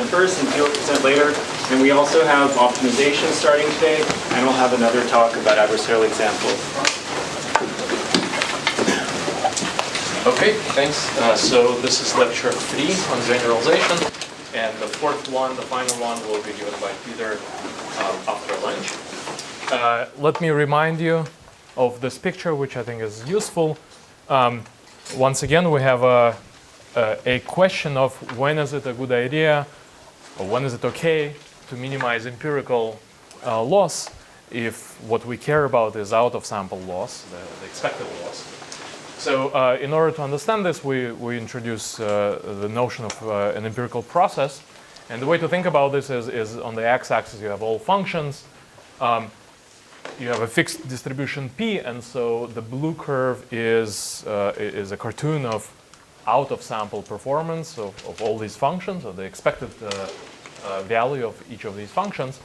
first and 0% later. And we also have optimization starting today, and we'll have another talk about adversarial examples. Okay, thanks. So this is lecture 3 on generalization, and the fourth one, the final one, will be given by Peter after lunch. Let me remind you of this picture, which I think is useful. Once again, we have a question of when is it a good idea, or when is it okay to minimize empirical loss if what we care about is out-of-sample loss, the expected loss. So in order to understand this, we introduce the notion of an empirical process. And the way to think about this is on the x-axis you have all functions. You have a fixed distribution P, and so the blue curve is a cartoon of out-of-sample performance of all these functions, or the expected value of each of these functions.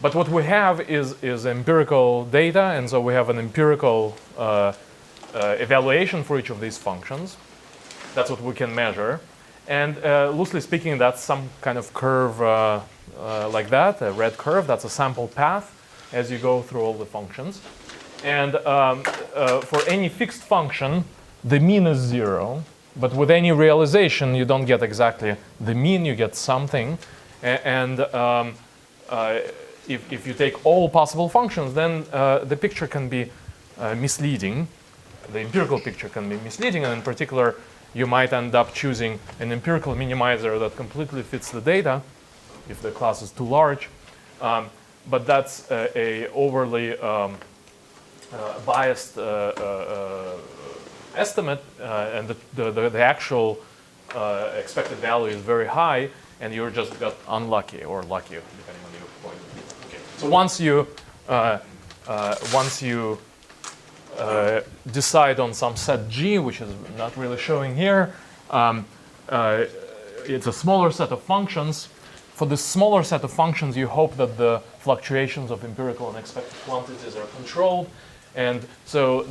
But what we have is empirical data, and so we have an empirical evaluation for each of these functions. That's what we can measure. And loosely speaking, that's some kind of curve like that, a red curve. That's a sample path as you go through all the functions. And for any fixed function, the mean is 0. But with any realization, you don't get exactly the mean, you get something. And if you take all possible functions, then the picture can be misleading. The empirical picture can be misleading, and in particular, you might end up choosing an empirical minimizer that completely fits the data if the class is too large. But that's a overly biased estimate, and the actual expected value is very high, and you just got unlucky or lucky, depending on your point of view. Okay. So once you decide on some set G, which is not really showing here, it's a smaller set of functions. For this smaller set of functions, you hope that the fluctuations of empirical and expected quantities are controlled. And so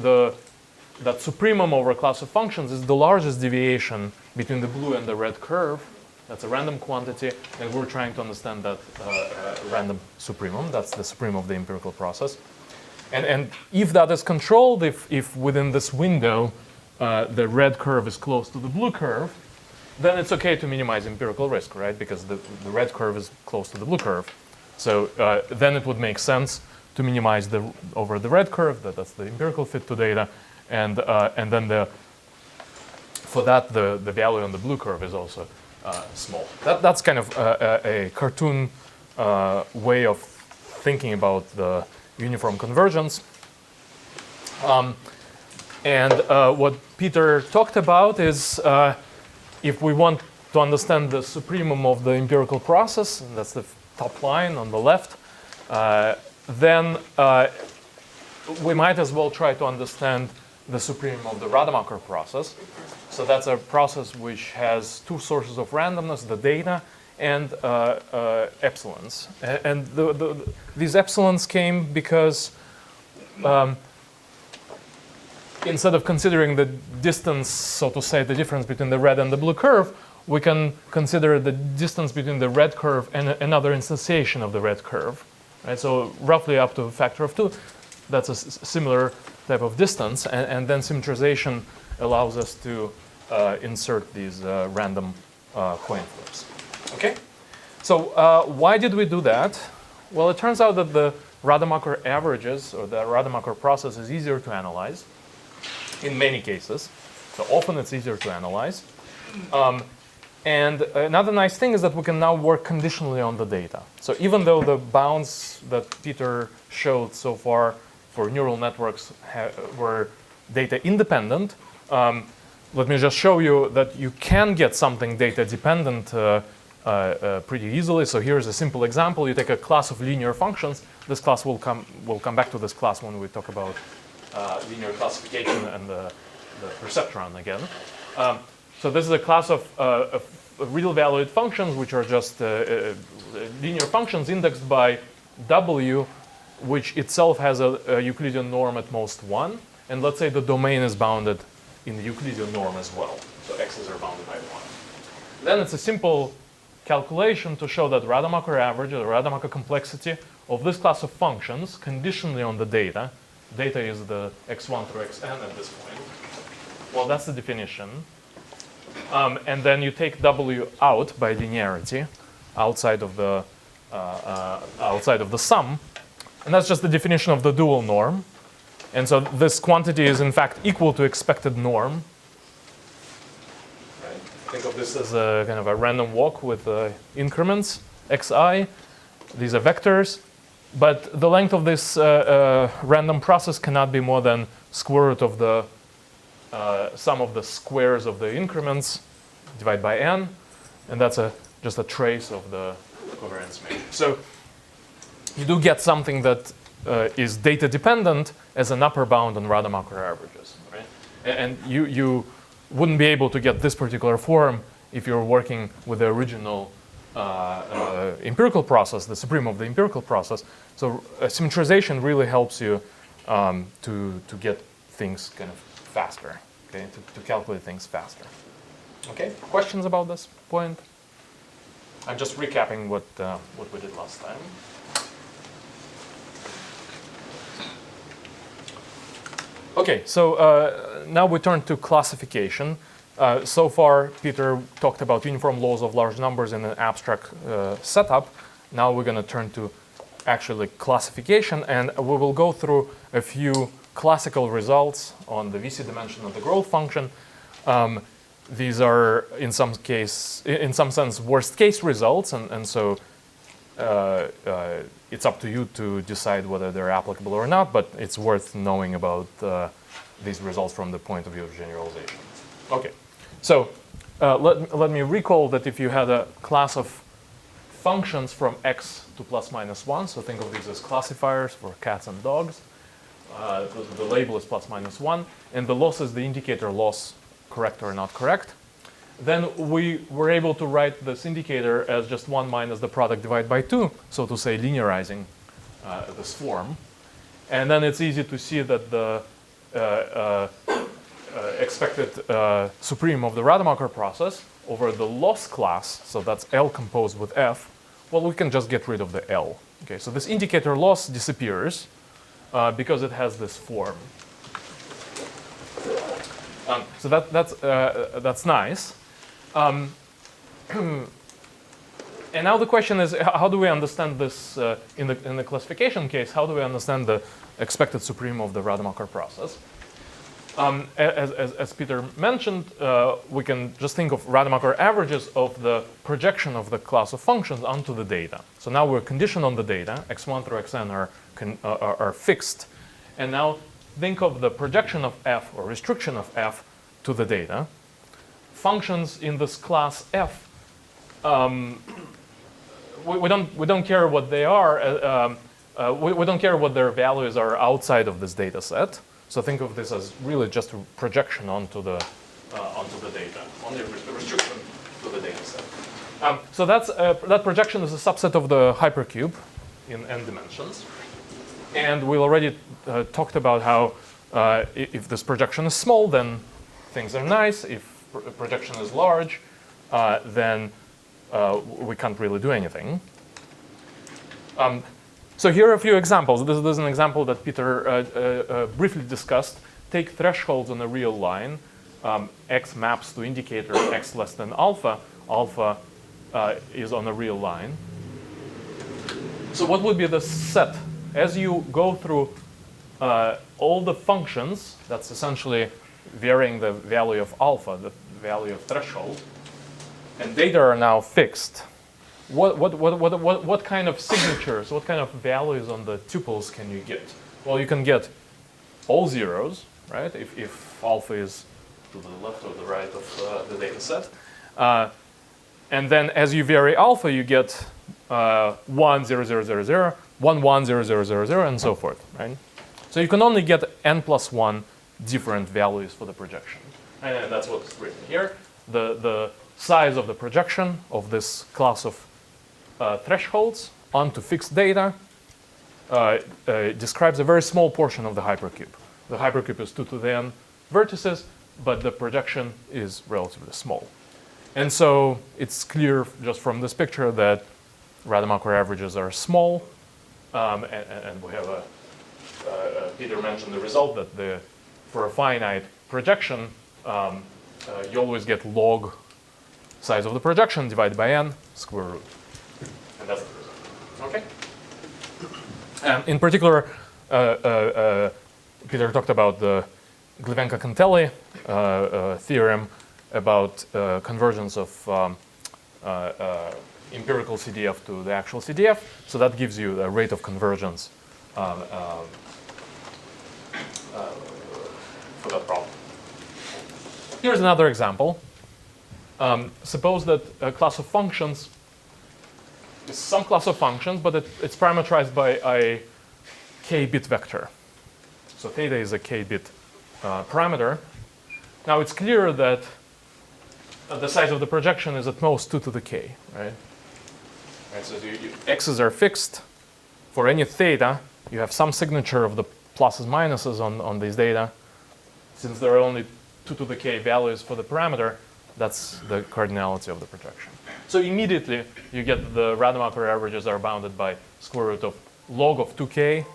that supremum over a class of functions is the largest deviation between the blue and the red curve. That's a random quantity, and we're trying to understand that random supremum. That's the supremum of the empirical process. And if that is controlled, if within this window the red curve is close to the blue curve, then it's okay to minimize empirical risk, right? Because the red curve is close to the blue curve. So then it would make sense to minimize over the red curve. That's the empirical fit to data. And then for that, the value on the blue curve is also small. That's kind of a cartoon way of thinking about the uniform convergence. And what Peter talked about is if we want to understand the supremum of the empirical process, and that's the top line on the left, then we might as well try to understand the supremum of the Rademacher process. So that's a process which has two sources of randomness, the data and epsilons. And these epsilons came because instead of considering the distance, so to say, the difference between the red and the blue curve, we can consider the distance between the red curve and another instantiation of the red curve. Right? So roughly up to a factor of 2, that's a similar type of distance. And then symmetrization allows us to insert these random coin flips. Okay? So why did we do that? Well, it turns out that the Rademacher averages, or the Rademacher process, is easier to analyze in many cases. So often it's easier to analyze. And another nice thing is that we can now work conditionally on the data. So even though the bounds that Peter showed so far for neural networks were data independent, let me just show you that you can get something data dependent pretty easily. So here's a simple example. You take a class of linear functions. This class we'll come back to this class when we talk about linear classification and the perceptron again. So this is a class of real valued functions, which are just linear functions indexed by W, which itself has a Euclidean norm at most 1. And let's say the domain is bounded in the Euclidean norm as well. So x's are bounded by 1. Then it's a simple calculation to show that Rademacher average or Rademacher complexity of this class of functions conditionally on the data. Data is the x1 through xn at this point. Well, that's the definition. And then you take W out by linearity outside of the sum. And that's just the definition of the dual norm. And so this quantity is in fact equal to expected norm. Right? Think of this as a kind of a random walk with increments, xi. These are vectors. But the length of this random process cannot be more than square root of the sum of the squares of the increments divided by n. And that's just a trace of the covariance matrix. So you do get something that is data dependent as an upper bound on Rademacher averages, right? And you wouldn't be able to get this particular form if you're working with the original empirical process, the supreme of the empirical process. So symmetrization really helps you to get things kind of faster, okay? To calculate things faster. Okay, questions about this point? I'm just recapping what we did last time. Okay, so now we turn to classification. So far, Peter talked about uniform laws of large numbers in an abstract setup. Now we're going to turn to actually classification, and we will go through a few classical results on the VC dimension of the growth function. These are, in some sense, worst case results, and so it's up to you to decide whether they're applicable or not, but it's worth knowing about these results from the point of view of generalization. Okay, so let me recall that if you had a class of functions from x to plus minus 1, so think of these as classifiers for cats and dogs. The label is plus minus 1, and the loss is the indicator loss, correct or not correct. Then we were able to write this indicator as just 1 minus the product divided by 2, so to say linearizing this form. And then it's easy to see that the expected supreme of the Rademacher process over the loss class, so that's L composed with F, well, we can just get rid of the L. Okay, so this indicator loss disappears because it has this form. So that's nice. And now the question is, how do we understand this in the classification case? How do we understand the expected supreme of the Rademacher process? As Peter mentioned, we can just think of Rademacher averages of the projection of the class of functions onto the data. So now we're conditioned on the data. x1 through xn are fixed. And now think of the projection of f or restriction of f to the data. Functions in this class f, we don't care what they are. We don't care what their values are outside of this data set. So think of this as really just a projection onto the data, only a restriction to the data set. So that projection is a subset of the hypercube in n dimensions. And we already talked about how if this projection is small, then things are nice. If projection is large, then we can't really do anything. So here are a few examples. This is an example that Peter briefly discussed. Take thresholds on a real line. X maps to indicator x less than alpha. Alpha is on a real line. So what would be the set? As you go through all the functions, that's essentially varying the value of alpha, the value of threshold, and data are now fixed. What kind of signatures, what kind of values on the tuples can you get? Well, you can get all zeros, right? If alpha is to the left or the right of the data set. And then as you vary alpha, you get 1, 0, 0, 0, 0, 1, 1, 0, 0, 0, 0, and so forth, right? So you can only get n plus 1 different values for the projection. And that's what's written here. The size of the projection of this class of thresholds onto fixed data describes a very small portion of the hypercube. The hypercube is 2 to the n vertices, but the projection is relatively small. And so it's clear just from this picture that Rademacher averages are small. And we have Peter mentioned the result that for a finite projection, you always get log size of the projection divided by n square root. And that's the result. Okay? And in particular, Peter talked about the Glivenko-Cantelli theorem about convergence of empirical CDF to the actual CDF. So that gives you a rate of convergence for that problem. Here's another example. Suppose that a class of functions is some class of functions, but it's parameterized by a k-bit vector. So theta is a k-bit parameter. Now it's clear that the size of the projection is at most 2 to the k, right? So x's are fixed. For any theta, you have some signature of the pluses minuses on these data. Since there are only 2 to the k values for the parameter, that's the cardinality of the projection. So immediately you get the Rademacher averages are bounded by square root of log of 2k.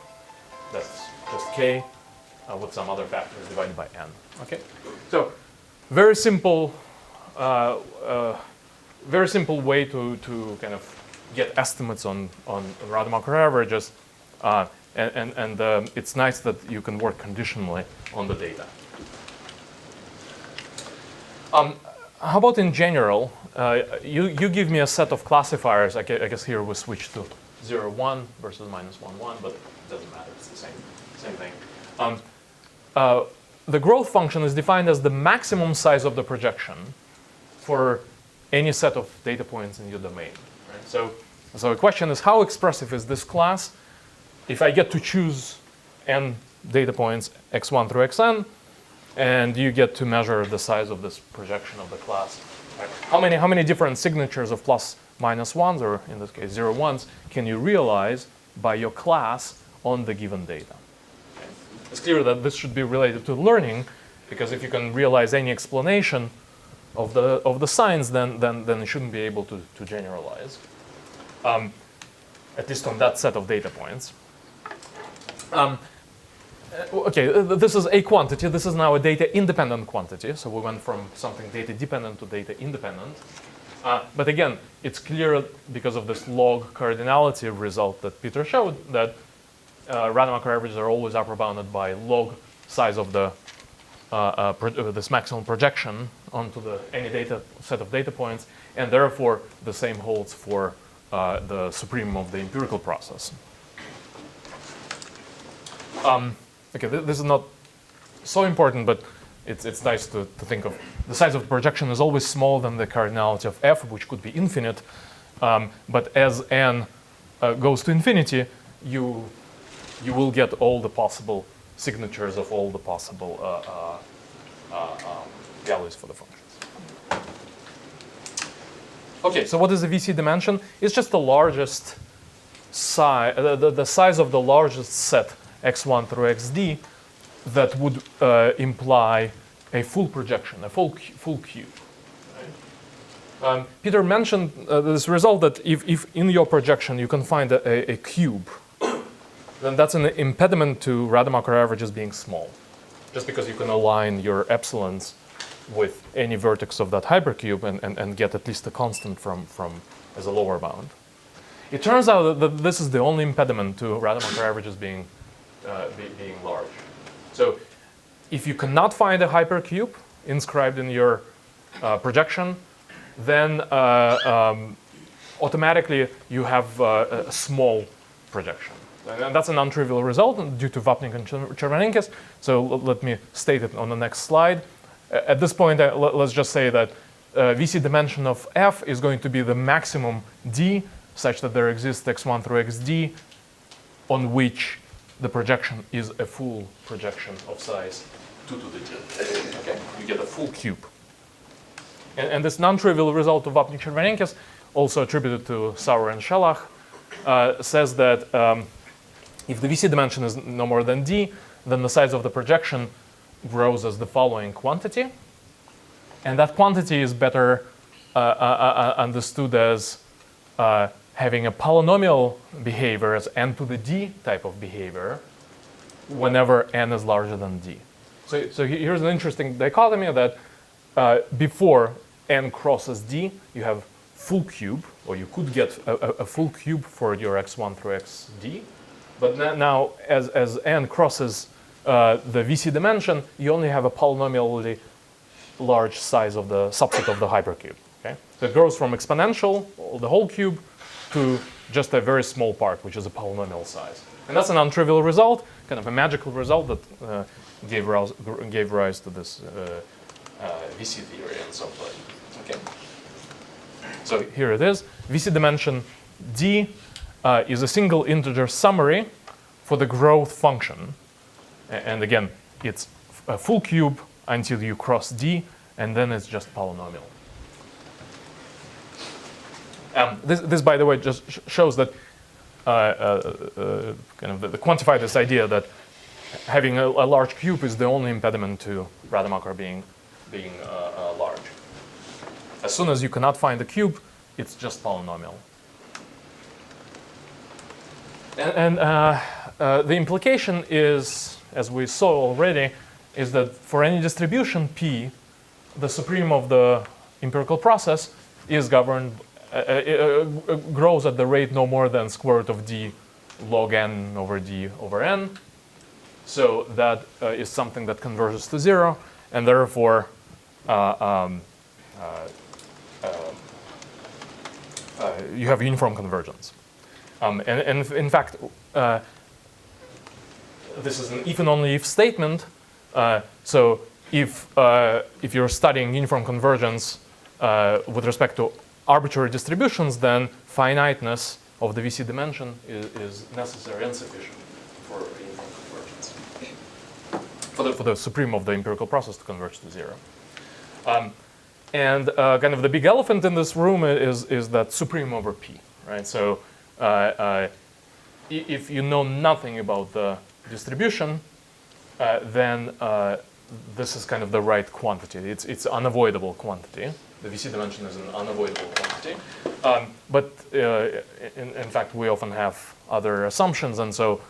That's just k with some other factors divided by n. Okay. So very simple way to kind of get estimates on Rademacher averages, and it's nice that you can work conditionally on the data. How about in general? You give me a set of classifiers. I guess here we switch to 0, 1 versus minus 1, 1, but it doesn't matter. It's the same thing. The growth function is defined as the maximum size of the projection for any set of data points in your domain. Right? So the question is, how expressive is this class if I get to choose n data points x1 through xn, and you get to measure the size of this projection of the class? Right? How many different signatures of plus minus ones, or in this case 0, 1s, can you realize by your class on the given data? Okay. It's clear that this should be related to learning, because if you can realize any explanation of the signs, then you shouldn't be able to generalize, at least on that set of data points. Okay, this is a quantity. This is now a data-independent quantity. So we went from something data-dependent to data-independent. But again, it's clear because of this log cardinality result that Peter showed that Rademacher averages are always upper bounded by log size of the this maximum projection onto any data set of data points, and therefore the same holds for the supremum of the empirical process. Okay, this is not so important, but it's nice to think of the size of the projection is always smaller than the cardinality of f, which could be infinite. But as n goes to infinity, you will get all the possible signatures of all the possible values for the functions. Okay, so what is the VC dimension? It's just the largest size, the size of the largest set x1 through xd that would imply a full projection, a full cube. Right? Peter mentioned this result that if in your projection you can find a cube, then that's an impediment to Rademacher averages being small, just because you can align your epsilons with any vertex of that hypercube and get at least a constant from as a lower bound. It turns out that this is the only impediment to Rademacher averages being large. So if you cannot find a hypercube inscribed in your projection, then automatically you have a small projection. And that's a non-trivial result due to Vapnik and Chervonenkis. So let me state it on the next slide. At this point, let's just say that VC dimension of f is going to be the maximum d, such that there exists x1 through xd on which the projection is a full projection of size 2 to the d. Okay? You get a full cube. And this non-trivial result of Vapnik-Chervonenkis, also attributed to Sauer and Schellach, says that if the VC dimension is no more than d, then the size of the projection grows as the following quantity. And that quantity is better understood as having a polynomial behavior as n to the d type of behavior whenever n is larger than d. So here's an interesting dichotomy that before n crosses d, you have full cube, or you could get a full cube for your x1 through xd. But now, as n crosses the VC dimension, you only have a polynomially large size of the subset of the hypercube. Okay? So it grows from exponential, the whole cube, to just a very small part, which is a polynomial size. And that's an untrivial result, kind of a magical result that gave rise to this VC theory and so forth. Okay. So here it is. VC dimension d is a single integer summary for the growth function. And again, it's a full cube until you cross d, and then it's just polynomial. This, by the way, just shows that kind of the quantify this idea that having a large cube is the only impediment to Rademacher being large. As soon as you cannot find the cube, it's just polynomial. And the implication is, as we saw already, is that for any distribution P, the supreme of the empirical process is governed, grows at the rate no more than square root of d log n over d over n. So that is something that converges to 0, and therefore you have uniform convergence. And in fact, this is an if and only if statement. So if you're studying uniform convergence with respect to arbitrary distributions, then finiteness of the VC dimension is necessary and sufficient for uniform convergence, for the supreme of the empirical process to converge to 0. And kind of the big elephant in this room is that supreme over P, right? So if you know nothing about the distribution, then this is kind of the right quantity. It's unavoidable quantity. The VC dimension is an unavoidable quantity. But in fact, we often have other assumptions. And so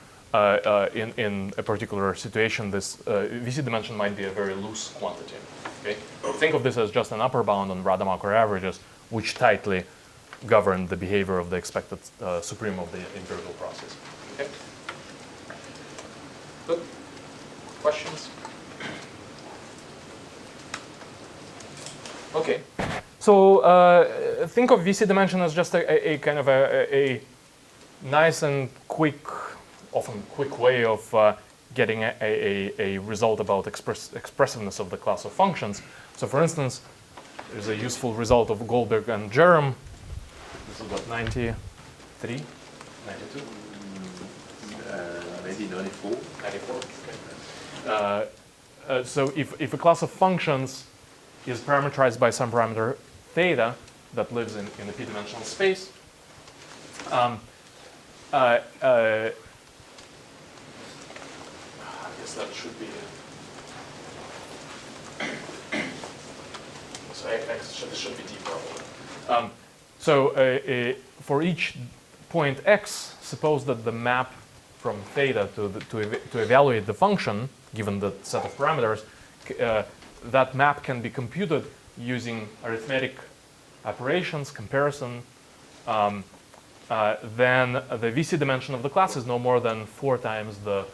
in a particular situation, this VC dimension might be a very loose quantity. Okay? Think of this as just an upper bound on Rademacher averages, which tightly govern the behavior of the expected supreme of the empirical process. Okay? Good. Questions? Okay. So think of VC dimension as just a kind of a nice and quick, often quick way of getting a result about expressiveness of the class of functions. So for instance, there's a useful result of Goldberg and Jerem. This is what, 93? 92? Maybe 94. 94, okay. So if a class of functions is parameterized by some parameter theta that lives in the p-dimensional space, I guess that should be, so x should be d probably. So for each point x, suppose that the map from theta to evaluate the function, given the set of parameters, that map can be computed using arithmetic operations, comparison. Then the VC dimension of the class is no more than 4 times the,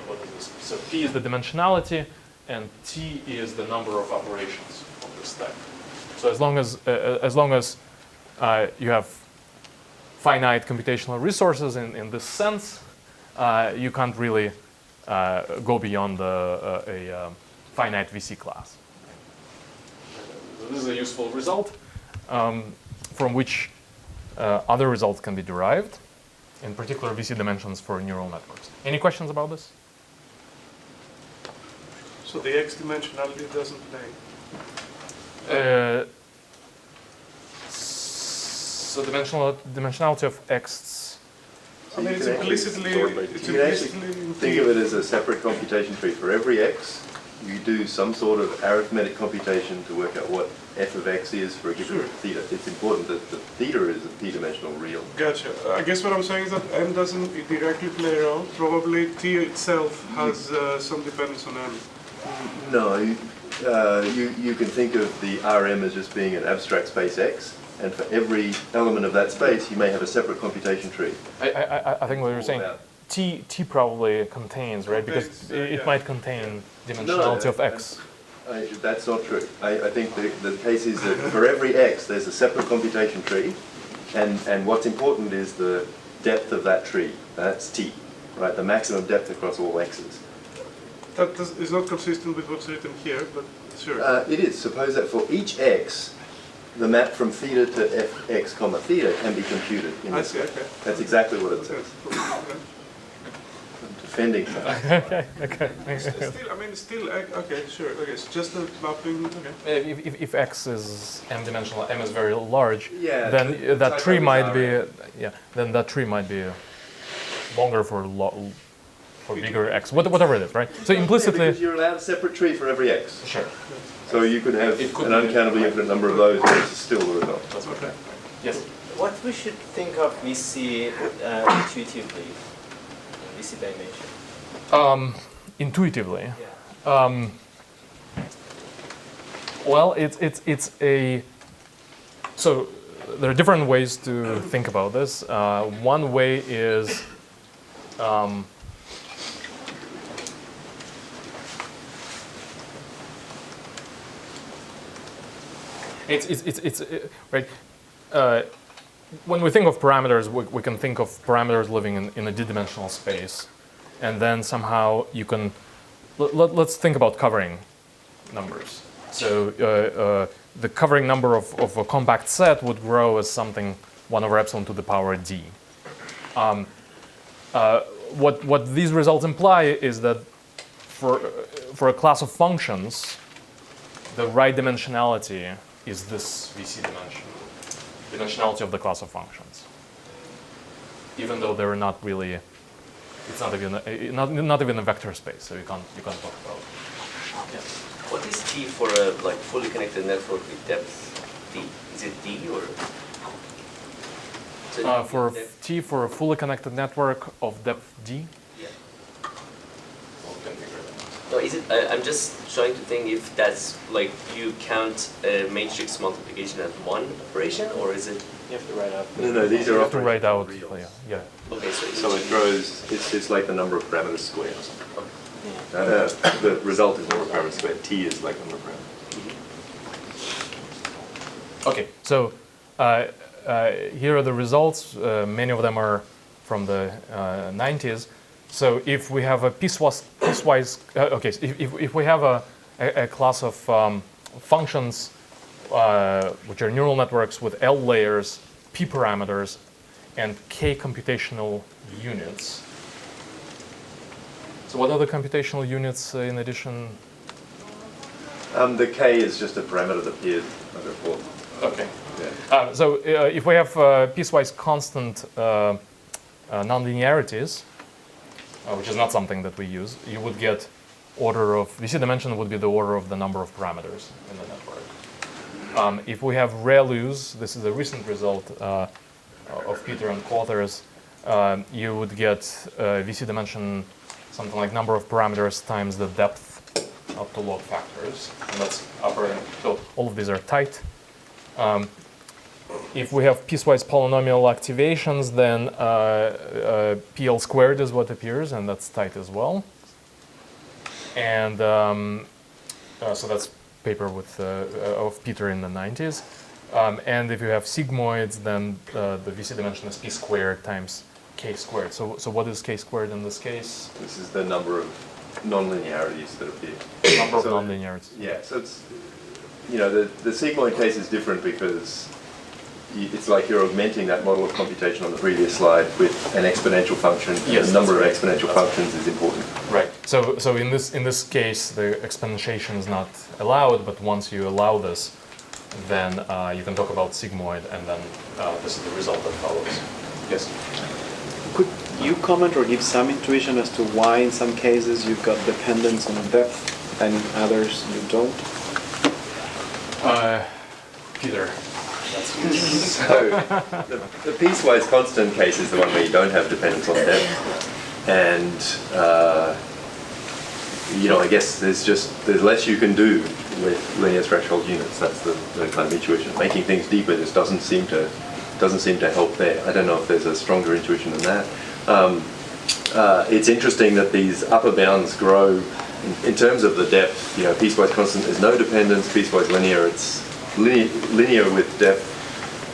what is this? So P is the dimensionality, and T is the number of operations of this type. So as long as you have finite computational resources in this sense, you can't really go beyond a finite VC class. This is a useful result from which other results can be derived, in particular VC dimensions for neural networks. Any questions about this? So the X dimensionality doesn't play? So dimensionality of X. I mean, it's implicitly. You can actually think of it as a separate computation tree for every X. you do some sort of arithmetic computation to work out what f of x is for a given theta. It's important that the theta is a p-dimensional real. Gotcha. I guess what I'm saying is that n doesn't directly play a role. Probably t itself has some dependence on n. No, you can think of the Rm as just being an abstract space X, and for every element of that space, you may have a separate computation tree. I think what you're saying, T probably contains, right? Because it might contain dimensionality of X. That's not true. I think the case is that for every X, there's a separate computation tree, and what's important is the depth of that tree. That's T, right? The maximum depth across all X's. That is not consistent with what's written here, but sure. It is. Suppose that for each X, the map from theta to fx comma theta can be computed in this way. Okay. That's exactly what it says. Okay. I'm defending that. Still, okay, sure. Okay, it's just a mapping. Okay. If X is m-dimensional, m is very large, Yeah, then that tree might be then that tree might be longer for bigger X, whatever it is, right? So implicitly, because you're allowed a separate tree for every X. sure. So you could have an uncountably infinite number of those, but it's still the result. That's okay. Yes. What we should think of VC intuitively, VC dimension? Intuitively. Yeah. Well, it's a so there are different ways to think about this. One way is it's right. When we think of parameters, we can think of parameters living in a d-dimensional space, and then somehow you can. Let's think about covering numbers. So the covering number of a compact set would grow as something 1 over epsilon to the power d. What these results imply is that for a class of functions, the right dimensionality is this VC dimension, dimensionality of the class of functions. Even though they're not really, it's not even a vector space, so you can't talk about it. Yeah. What is T for a fully connected network with depth D? Is it D or? For T for a fully connected network of depth D. Yeah. No, is it? I'm just trying to think if that's you count matrix multiplication as one operation, or is it? You have to write out. No, these You are have to write out. reals. Yeah. Okay, So it grows. It's like the number of parameters squared or something. Okay. The result is number of parameters squared. T is like number of parameters. Okay, so here are the results. Many of them are from the 90s. So if we have a piecewise if we have a class of functions which are neural networks with L layers, P parameters, and K computational units. So what are the computational units in addition? The K is just a parameter that appears under 4. Okay. Yeah. So if we have piecewise constant nonlinearities, which is not something that we use, you would get order of, VC dimension would be the order of the number of parameters in the network. If we have ReLUs, this is a recent result of Peter and co-authors, you would get VC dimension something like number of parameters times the depth up to log factors. And that's upper, so all of these are tight. If we have piecewise polynomial activations, then PL squared is what appears, and that's tight as well. And so that's paper with of Peter in the 90s. And if you have sigmoids, then the VC dimension is P squared times K squared. So what is K squared in this case? This is the number of nonlinearities that appear. Number of nonlinearities. Yeah, so it's, the sigmoid case is different because it's like you're augmenting that model of computation on the previous slide with an exponential function. Yes, the number of right. exponential functions is important. Right. So in this case, the exponentiation is not allowed, but once you allow this, then you can talk about sigmoid, and then this is the result that follows. Yes. Could you comment or give some intuition as to why in some cases you've got dependence on the depth and others you don't? Peter. So the piecewise constant case is the one where you don't have dependence on depth, and I guess there's less you can do with linear threshold units. That's the kind of intuition. Making things deeper just doesn't seem to help there. I don't know if there's a stronger intuition than that. It's interesting that these upper bounds grow in terms of the depth. Piecewise constant is no dependence. Piecewise linear, it's linear with depth.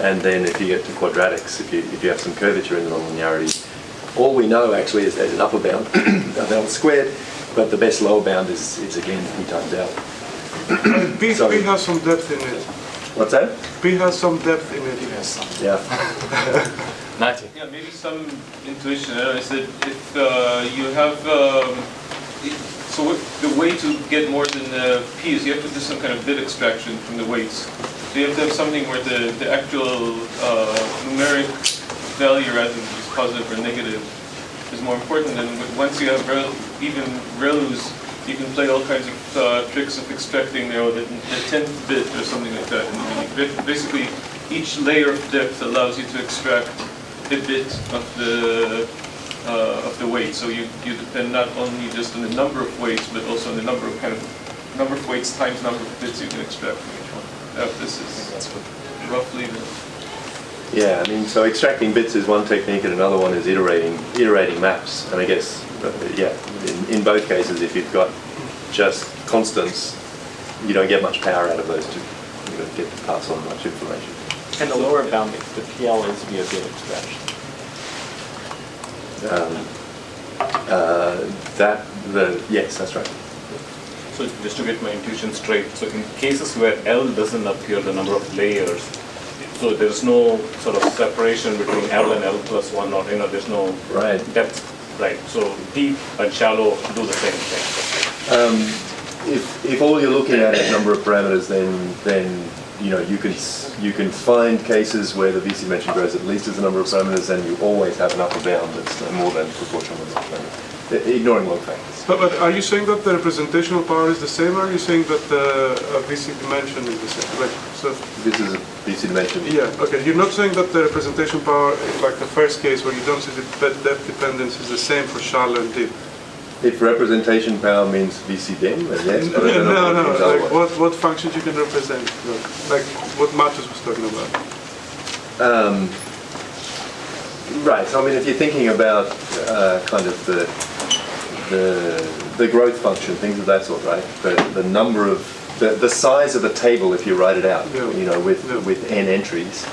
And then if you get to quadratics, if you have some curvature in the nonlinearity, all we know actually is there's an upper bound, a bound squared, but the best lower bound is again p times l. P has some depth in it. What's that? P has some depth in it. Yeah. 90. Yeah, maybe some intuition. Is that if you have the way to get more than p is you have to do some kind of bit extraction from the weights. So you have to have something where the actual numeric value rather than just positive or negative is more important. And once you have even ReLUs, you can play all kinds of tricks of extracting the 10th bit or something like that. And basically, each layer of depth allows you to extract a bit of the weight. So you depend not only just on the number of weights, but also on the number of weights times number of bits you can extract from each one. This is roughly the... Yeah, I mean, so extracting bits is one technique, and another one is iterating maps. And I guess, in both cases, if you've got just constants, you don't get much power out of those two. You don't get to pass on much information. And the lower bound, the PL is via bit extraction. Yes, that's right. So just to get my intuition straight, so in cases where L doesn't appear, the number of layers, so there's no sort of separation between L and L plus 1, or there's no depth, right? So deep and shallow do the same thing. If all you're looking at is number of parameters, then you can find cases where the VC dimension grows at least as the number of parameters, and you always have an upper bound that's more than proportional with the parameter, ignoring log factors. But are you saying that the representational power is the same, or are you saying that the VC dimension is the same? This is a VC dimension. Yeah, okay. You're not saying that the representation power, like the first case where you don't see the depth dependence, is the same for shallow and deep? If representation power means VC dim, then yes. But I don't know no. what it means Like what functions you can represent? Like what Matos was talking about. Right. So I mean, if you're thinking about kind of the growth function, things of that sort, right? The number of the size of a table, if you write it out, with n entries,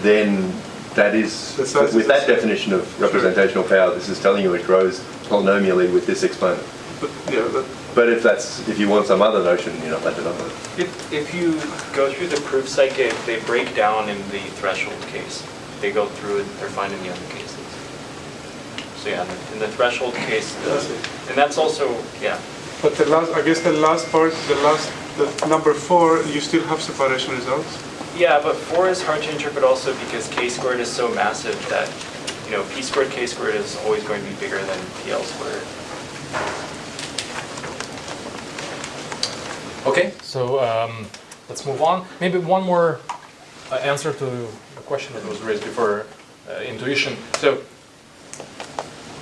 then that is with that definition of representational power. This is telling you it grows polynomially with this exponent. But if you want some other notion, you're not allowed to know it. If you go through the proof cycle, they break down in the threshold case. They go through and they're finding the other cases. So yeah, in the threshold case, and that's also, yeah. But the last part, the number 4, you still have separation results? Yeah, but 4 is hard to interpret also because k squared is so massive that, p squared, k squared is always going to be bigger than pl squared. Okay, so let's move on. Maybe one more answer to a question that was raised before, intuition. So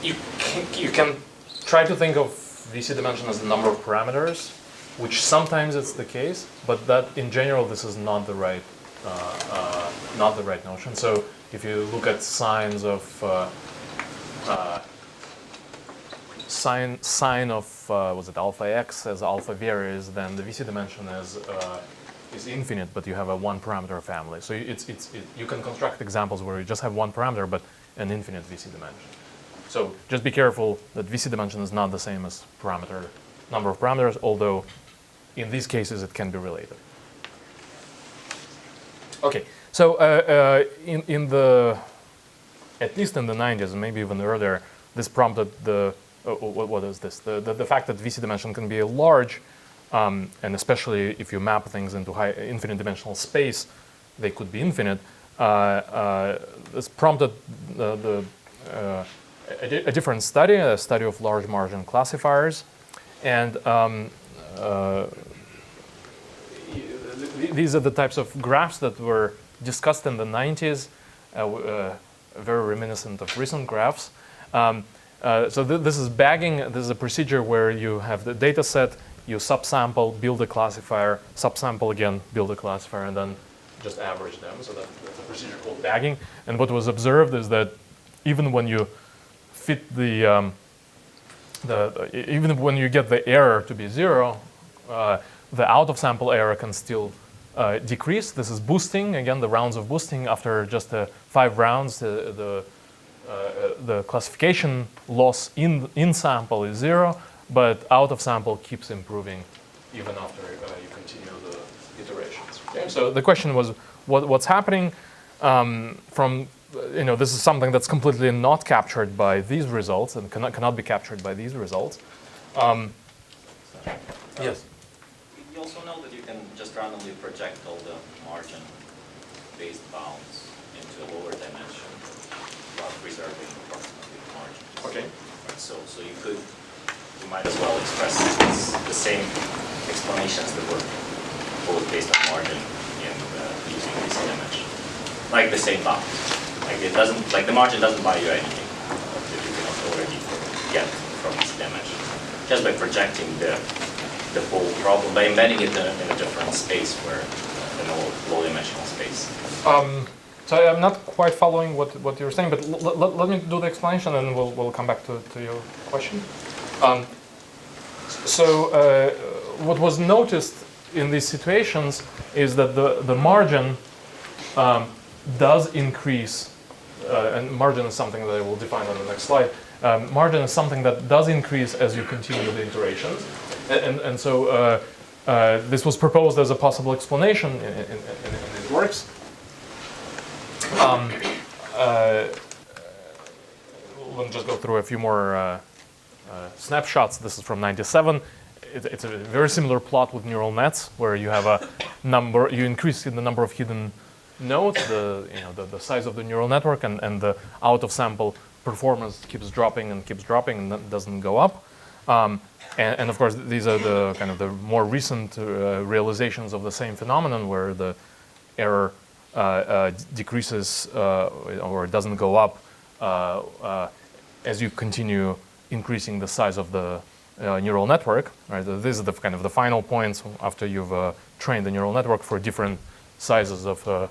you can try to think of VC dimension as the number of parameters, which sometimes it's the case, but that in general this is not the right notion. So if you look at signs of sign of was it alpha x as alpha varies, then the VC dimension is infinite, but you have a one parameter family. So you can construct examples where you just have one parameter but an infinite VC dimension. So just be careful that VC dimension is not the same as number of parameters, although in these cases it can be related. Okay, so at least in the 90s, and maybe even earlier, this prompted what is this? The fact that VC dimension can be large, and especially if you map things into infinite dimensional space, they could be infinite. This prompted a different study, a study of large margin classifiers, and these are the types of graphs that were discussed in the 90s, very reminiscent of recent graphs. So this is bagging. This is a procedure where you have the data set, you subsample, build a classifier, subsample again, build a classifier, and then just average them. So that's a procedure called bagging. And what was observed is that even when you fit even when you get the error to be 0, the out of sample error can still decrease. This is boosting, again, the rounds of boosting. After just 5 rounds, the classification loss in sample is 0, but out of sample keeps improving even after you continue the iterations. Okay? So the question was, what's happening from, this is something that's completely not captured by these results and cannot be captured by these results. Yes? You also know that you can just randomly project all the margin-based bounds into a lower dimension while preserving approximately the margin. Okay. Right, so you might as well express the same explanations that were both based on margin and using this image, like the same bounds. Like the margin doesn't buy you anything that you cannot already get from this dimension. Just by projecting the whole problem, by embedding it in a different space, where in a low-dimensional space. So I'm not quite following what you're saying, but let me do the explanation, and we'll come back to your question. What was noticed in these situations is that the margin does increase, and margin is something that I will define on the next slide. Margin is something that does increase as you continue the iterations. And so this was proposed as a possible explanation in these works. Let me just go through a few more snapshots. This is from '97. It's a very similar plot with neural nets, where you have a number, you increase the number of hidden nodes, the size of the neural network, and the out of sample performance keeps dropping and doesn't go up. And of course, these are the kind of the more recent realizations of the same phenomenon, where the error decreases or doesn't go up as you continue increasing the size of the neural network. Right? These are the kind of the final points after you've trained the neural network for different sizes of the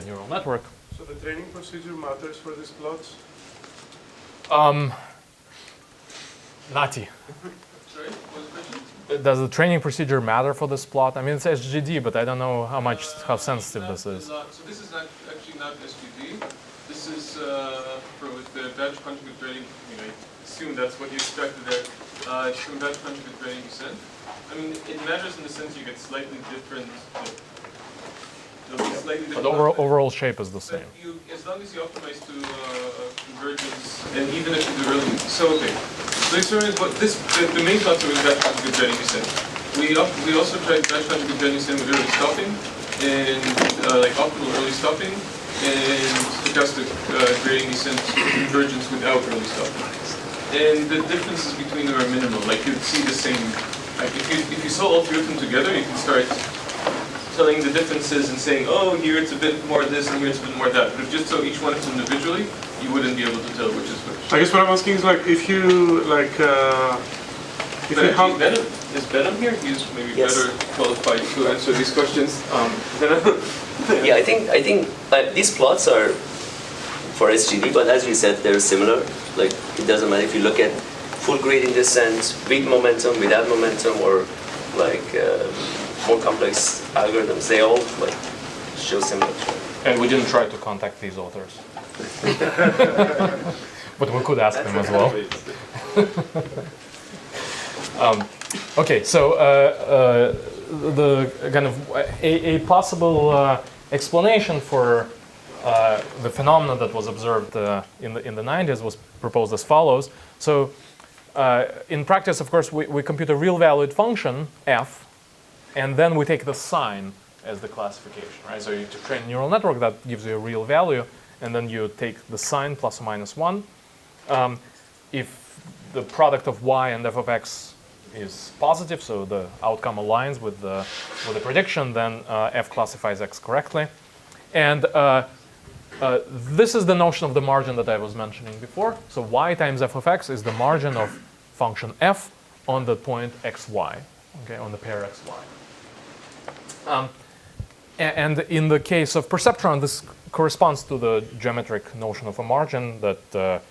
neural network. So the training procedure matters for these plots? Nati. Sorry, what was the question? Does the training procedure matter for this plot? I mean, it's SGD, but I don't know how sensitive this is. So this is actually not SGD. This is with the batch conjugate gradient. I assume that's what you expected there. It's from batch conjugate gradient descent. I mean, it matters in the sense you get slightly different. But overall shape is the same. As long as you optimize to convergence, and even if you do early. So okay. So experiment, but the main thoughts are with batch conjugate gradient descent. We also tried batch conjugate gradient descent with early stopping, and like optimal early stopping, and stochastic gradient descent convergence without early stopping. And the differences between them are minimal. Like you'd see the same. Like if you saw all three of them together, you can start telling the differences and saying, oh, here it's a bit more this and here it's a bit more that. But if just saw each one of them individually, you wouldn't be able to tell which is which. I guess what I'm asking is like if you like if but you have is Benham here? He's maybe Yes. better qualified to answer these questions. Yeah, I think these plots are for SGD, but as you said, they're similar. Like it doesn't matter if you look at full gradient descent, with momentum, without momentum, or like more complex algorithms. They all like show similar. And we didn't try to contact these authors. But we could ask them as well. Okay, so the kind of a possible explanation for the phenomenon that was observed in the 90s was proposed as follows. So in practice, of course, we compute a real valued function, f, and then we take the sign as the classification, right? So you train a neural network that gives you a real value, and then you take the sign plus or minus 1. If the product of y and f of x is positive, so the outcome aligns with the prediction, then f classifies x correctly. And this is the notion of the margin that I was mentioning before. So y times f of x is the margin of function f on the point xy, okay, on the pair xy. And in the case of perceptron, this corresponds to the geometric notion of a margin that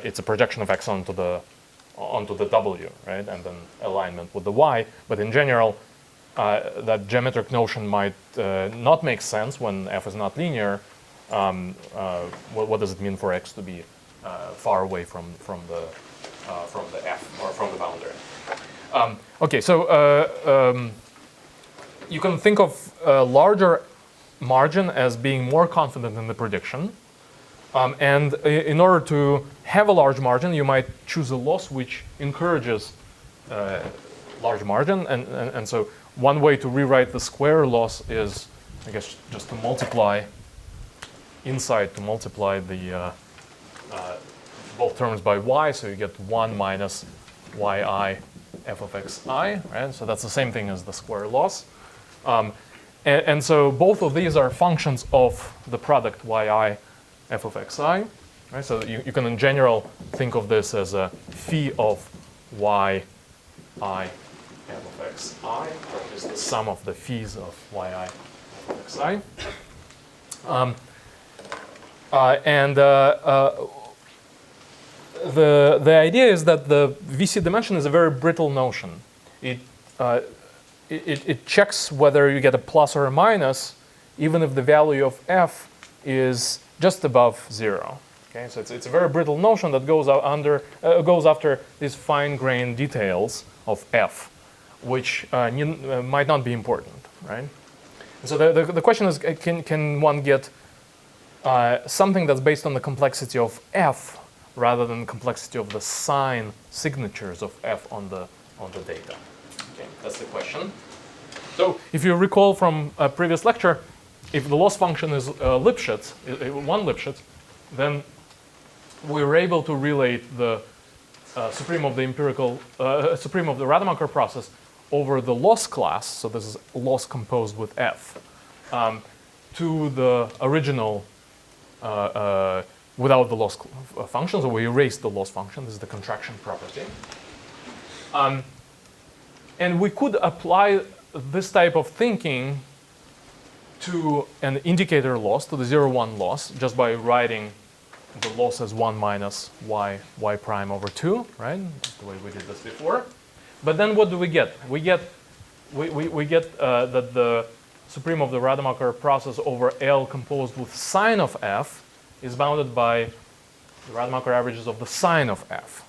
it's a projection of x onto the w, right, and then alignment with the y. But in general, that geometric notion might not make sense when f is not linear. What does it mean for x to be far away from the f or from the boundary? Okay, so you can think of a larger margin as being more confident in the prediction. And in order to have a large margin, you might choose a loss which encourages large margin. And so one way to rewrite the square loss is, I guess, just to multiply inside, to multiply the both terms by y. So you get 1 minus yi f of xi, right? So that's the same thing as the square loss. And so both of these are functions of the product yi f of xi. Right? So you can in general think of this as a phi of yi f of xi, which is the sum of the phis of yi f of xi. The idea is that the VC dimension is a very brittle notion. It checks whether you get a plus or a minus, even if the value of f is just above 0. Okay, so it's a very brittle notion that goes after these fine-grained details of f, which might not be important, right? And so the question is, can one get something that's based on the complexity of f rather than the complexity of the sign signatures of f on the data? Okay, that's the question. So if you recall from a previous lecture, if the loss function is Lipschitz, one Lipschitz, then we were able to relate the supreme of the empirical, supreme of the Rademacher process over the loss class, so this is loss composed with f, to the original without the loss function, so we erased the loss function. This is the contraction property. And we could apply this type of thinking to an indicator loss, to the 0,1 loss, just by writing the loss as 1 minus y prime over 2, right? That's the way we did this before. But then what do we get? We get that the supreme of the Rademacher process over L composed with sine of f is bounded by the Rademacher averages of the sine of f.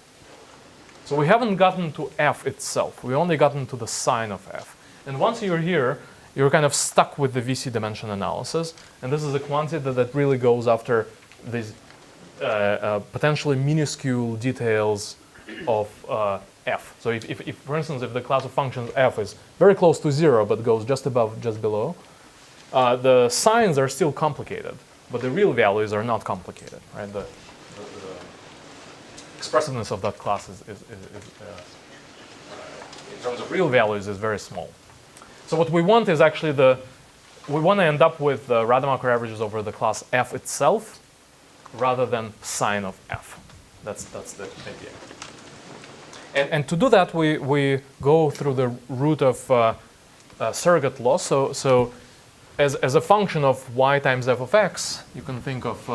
So we haven't gotten to f itself. We only gotten to the sine of f. And once you're here, you're kind of stuck with the VC dimension analysis. And this is a quantity that really goes after these potentially minuscule details of f. So if, for instance, if the class of functions f is very close to 0 but goes just above, just below, the signs are still complicated, but the real values are not complicated, right? The expressiveness of that class is in terms of real values is very small. So what we want is actually we want to end up with the Rademacher averages over the class f itself rather than sine of f. That's the idea. And to do that, we go through the route of surrogate loss. So as a function of y times f of x, you can think of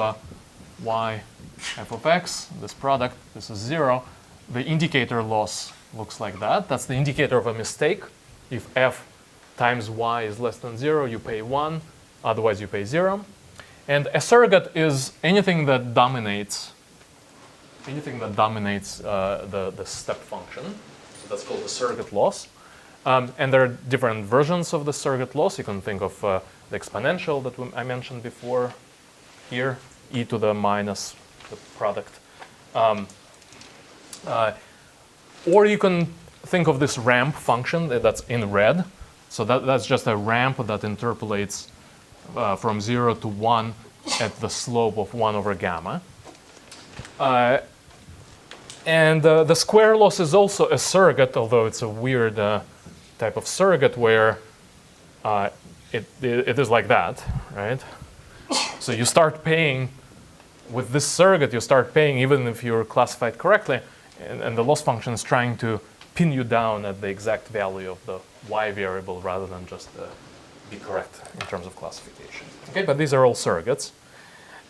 y f of x, this product, this is 0. The indicator loss looks like that. That's the indicator of a mistake. If f times y is less than 0, you pay 1. Otherwise, you pay 0. And a surrogate is anything that dominates the step function. So that's called the surrogate loss. And there are different versions of the surrogate loss. You can think of the exponential that I mentioned before here, e to the minus the product. Or you can think of this ramp function that's in red. So that's just a ramp that interpolates from 0 to 1 at the slope of 1 over gamma. And the square loss is also a surrogate, although it's a weird type of surrogate where it is like that, right? So you start paying, with this surrogate, you start paying even if you're classified correctly, and the loss function is trying to pin you down at the exact value of the y variable rather than just be correct in terms of classification. Okay, but these are all surrogates.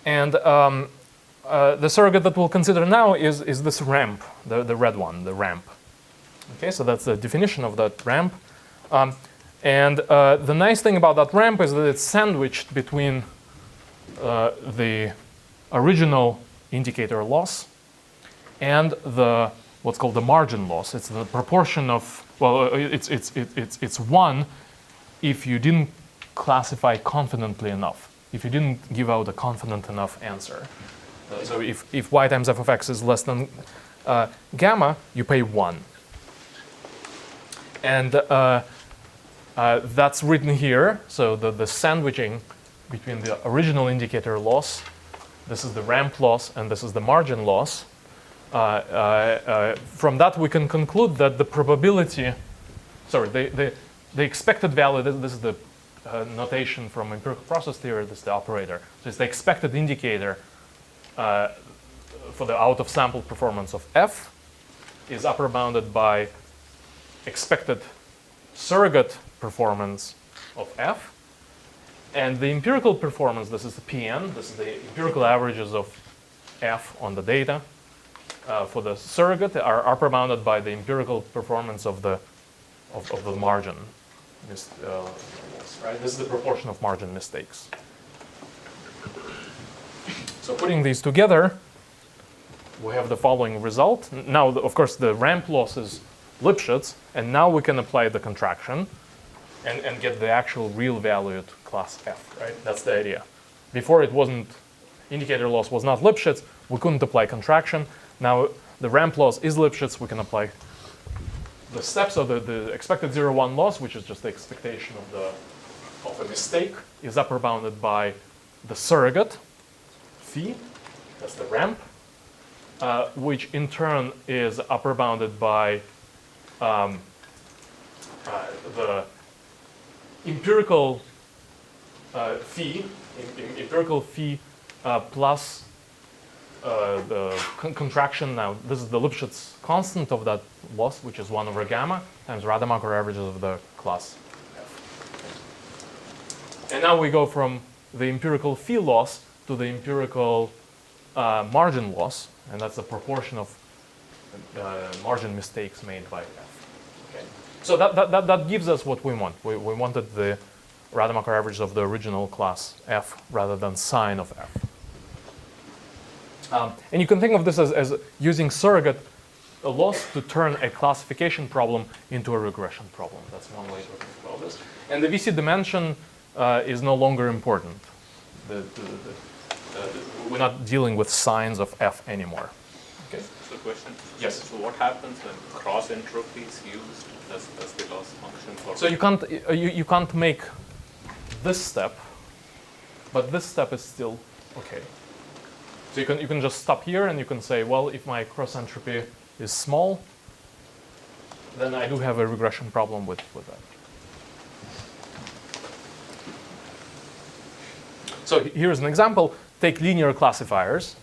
And the surrogate that we'll consider now is this ramp, the red one, the ramp. Okay, so that's the definition of that ramp. And the nice thing about that ramp is that it's sandwiched between the original indicator loss and the what's called the margin loss. It's the proportion of, well, it's 1 if you didn't classify confidently enough, if you didn't give out a confident enough answer. So if y times f of x is less than gamma, you pay 1. And that's written here. So the sandwiching between the original indicator loss, this is the ramp loss, and this is the margin loss. From that, we can conclude that the probability, the expected value, this is the notation from empirical process theory, this is the operator. So it's the expected indicator for the out-of-sample performance of f is upper bounded by expected surrogate performance of f. And the empirical performance, this is the PN, this is the empirical averages of f on the data for the surrogate are upper bounded by the empirical performance of the margin. Right? This is the proportion of margin mistakes. So putting these together, we have the following result. Now, of course, the ramp loss is Lipschitz, and now we can apply the contraction and get the actual real value at class F, right? That's the idea. Before it wasn't, indicator loss was not Lipschitz, we couldn't apply contraction. Now the ramp loss is Lipschitz, we can apply the steps of the expected 0-1 loss, which is just the expectation of a mistake, is upper bounded by the surrogate, phi, that's the ramp, which in turn is upper bounded by the empirical phi, empirical phi plus the contraction. Now, this is the Lipschitz constant of that loss, which is 1 over gamma times Rademacher averages of the class F. And now we go from the empirical phi loss to the empirical margin loss, and that's the proportion of margin mistakes made by F. Okay. So that gives us what we want. We wanted the Rademacher average of the original class F rather than sine of F. And you can think of this as using surrogate loss to turn a classification problem into a regression problem. That's one way to think about this. And the VC dimension is no longer important. We're not dealing with signs of F anymore. Okay. So question. Yes. So what happens when cross entropy is used? That's the loss function for. So you can't make this step, but this step is still okay. So you can just stop here and you can say, well, if my cross entropy is small, then I do have a regression problem with that. So here's an example. Take linear classifiers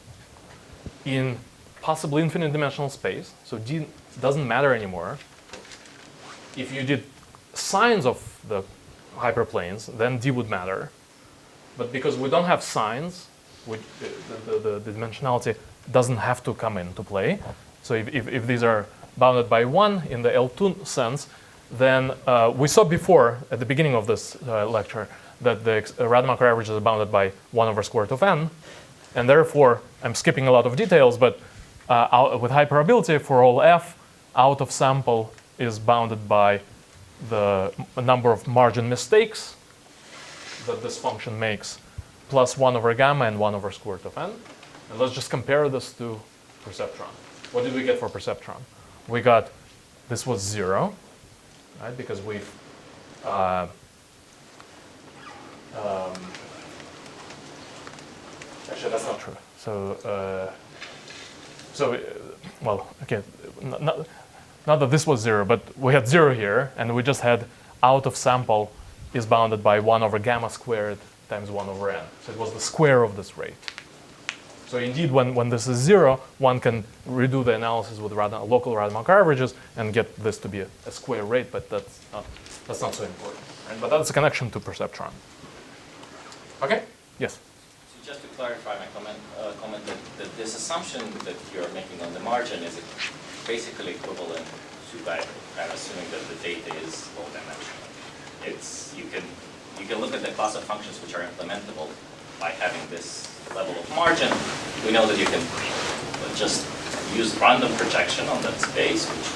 in possibly infinite dimensional space. So D doesn't matter anymore. If you did signs of the hyperplanes, then D would matter. But because we don't have signs, the dimensionality doesn't have to come into play. So if these are bounded by 1 in the L2 sense, then we saw before at the beginning of this lecture that the Rademacher average is bounded by 1 over square root of n. And therefore, I'm skipping a lot of details, but with high probability for all f, out of sample is bounded by the number of margin mistakes that this function makes, plus 1 over gamma and 1 over square root of n. And let's just compare this to perceptron. What did we get for perceptron? We got, this was 0, right? Because we've, actually that's not true. So So, well, okay, not that this was 0, but we had 0 here, and we just had out of sample is bounded by 1 over gamma squared times 1 over n. So it was the square of this rate. So indeed, when this is 0, one can redo the analysis with local Rademacher averages and get this to be a square rate, but that's not so important. Right? But that's a connection to perceptron. Okay? Yes? So just to clarify my comment that this assumption that you're making on the margin is basically equivalent to by assuming that the data is low dimensional. You can look at the class of functions which are implementable by having this level of margin. We know that you can just use random projection on that space, which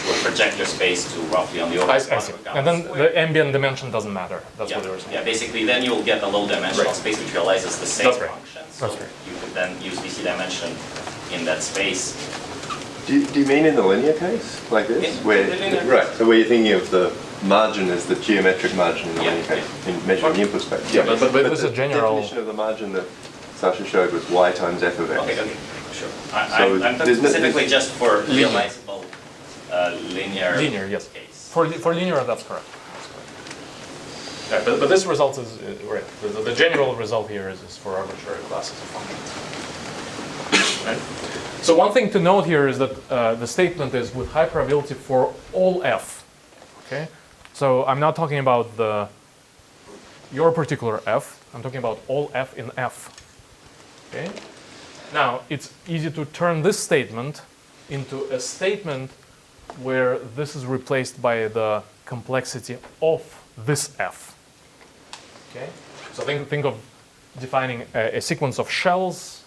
will project your space to roughly on the order of 1 over gamma And then squared. the ambient dimension doesn't matter. That's what they were saying. Yeah, basically then you'll get a low dimensional space which realizes the same That's right. function. So That's right. you could then use VC dimension in that space. Do you mean in the linear case, like this? In Where, the linear right, case. so where you're thinking of the margin as the geometric margin in the linear case, in measuring the input space. Yeah, but this is the a general... definition of the margin that Sasha showed was y times f of x. Okay, sure. So I'm there's no- specifically just for Linear. realizable linear Linear, yes. case. For linear, that's correct. Yeah, but this result is right. The general result here is for arbitrary classes of functions. Right? So one thing to note here is that the statement is with high probability for all f. Okay, so I'm not talking about your particular f. I'm talking about all f in f. Okay. Now it's easy to turn this statement into a statement where this is replaced by the complexity of this f. Okay, so think of defining a sequence of shells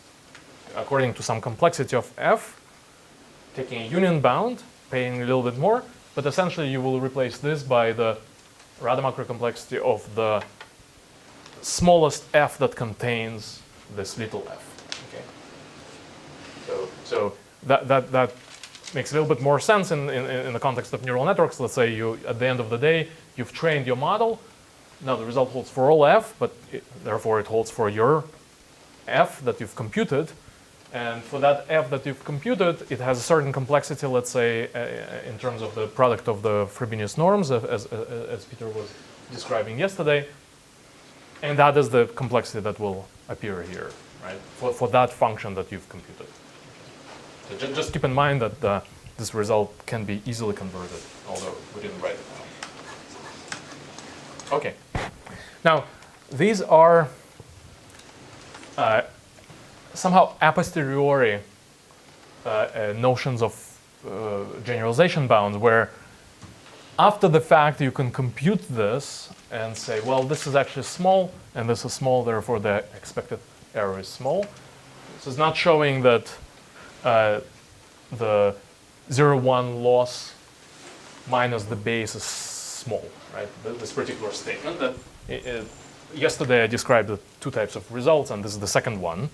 according to some complexity of f, taking a union bound, paying a little bit more, but essentially you will replace this by the Rademacher complexity of the smallest f that contains this little f. Okay, so that makes a little bit more sense in the context of neural networks. Let's say at the end of the day, you've trained your model. Now the result holds for all f, but therefore it holds for your f that you've computed. And for that f that you've computed, it has a certain complexity, let's say, in terms of the product of the Frobenius norms, as Peter was describing yesterday. And that is the complexity that will appear here, right? For that function that you've computed. So just keep in mind that this result can be easily converted, although we didn't write it down. Okay. Now, these are somehow a posteriori notions of generalization bounds, where after the fact you can compute this and say, well, this is actually small and this is small, therefore the expected error is small. This is not showing that the 0,1 loss minus the base is small, right? This particular statement that yesterday I described the two types of results, and this is the second one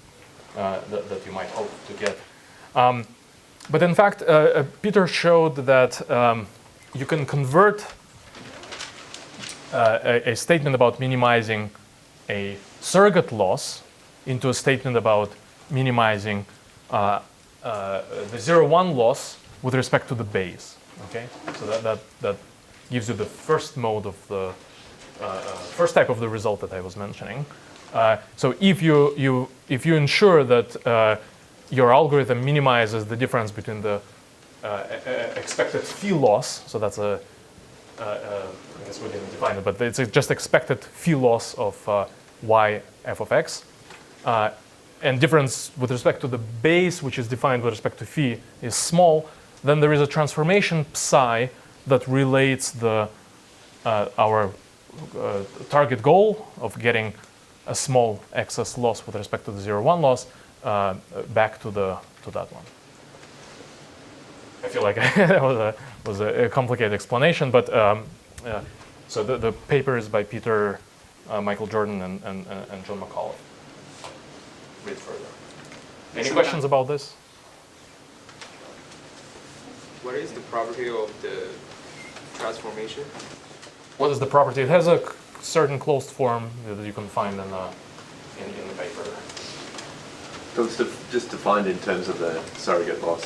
that you might hope to get. But in fact, Peter showed that you can convert a statement about minimizing a surrogate loss into a statement about minimizing the 0,1 loss with respect to the base. Okay, so that gives you the first mode of the first type of the result that I was mentioning. So if you ensure that your algorithm minimizes the difference between the expected phi loss, so that's I guess we didn't define it, but it's just expected phi loss of y f of x, and difference with respect to the base, which is defined with respect to phi, is small, then there is a transformation psi that relates our target goal of getting a small excess loss with respect to the 0,1 loss back to that one. I feel like that was a complicated explanation, but so the paper is by Peter, Michael Jordan, and John McAuliffe. Read further. Any questions about this? What is the property of the transformation? What is the property? It has a certain closed form that you can find in the paper. So it's just defined in terms of the surrogate loss.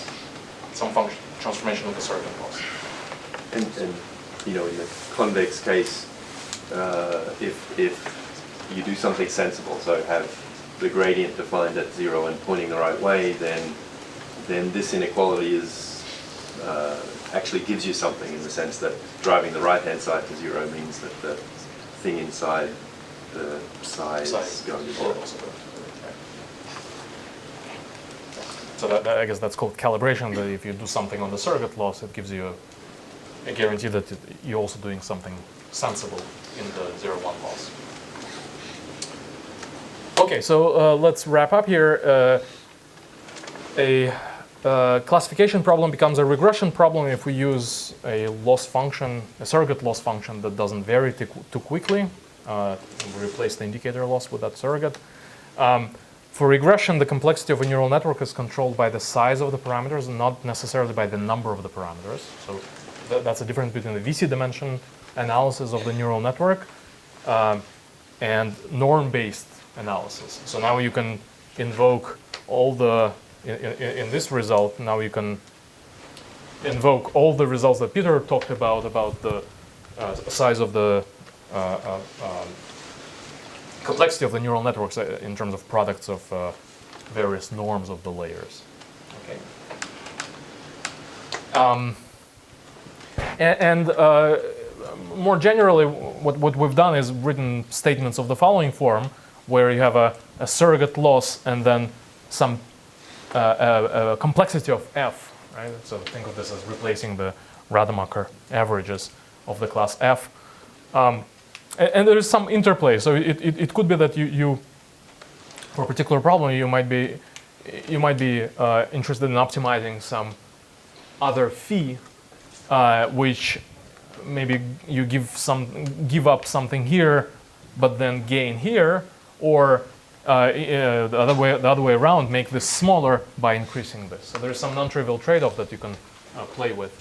Some function transformation of the surrogate loss. And you know, in the convex case, if you do something sensible, so have the gradient defined at 0 and pointing the right way, then this inequality is actually gives you something in the sense that driving the right-hand side to 0 means that the thing inside the side is going to 0. So I guess that's called calibration, that if you do something on the surrogate loss, it gives you a guarantee that you're also doing something sensible in the 0-1 loss. Okay, so let's wrap up here. A classification problem becomes a regression problem if we use a loss function, a surrogate loss function that doesn't vary too quickly. We replace the indicator loss with that surrogate. For regression, the complexity of a neural network is controlled by the size of the parameters, not necessarily by the number of the parameters. So that's a difference between the VC dimension analysis of the neural network and norm-based analysis. So now you can invoke all the, in this result, now you can invoke all the results that Peter talked about the size of the complexity of the neural networks in terms of products of various norms of the layers. Okay. More generally, what we've done is written statements of the following form, where you have a surrogate loss and then some a complexity of f, right? So think of this as replacing the Rademacher averages of the class f. And there is some interplay. So it could be that you for a particular problem, you might be interested in optimizing some other phi, which maybe you give up something here, but then gain here, or the other way around, make this smaller by increasing this. So there's some non-trivial trade-off that you can play with,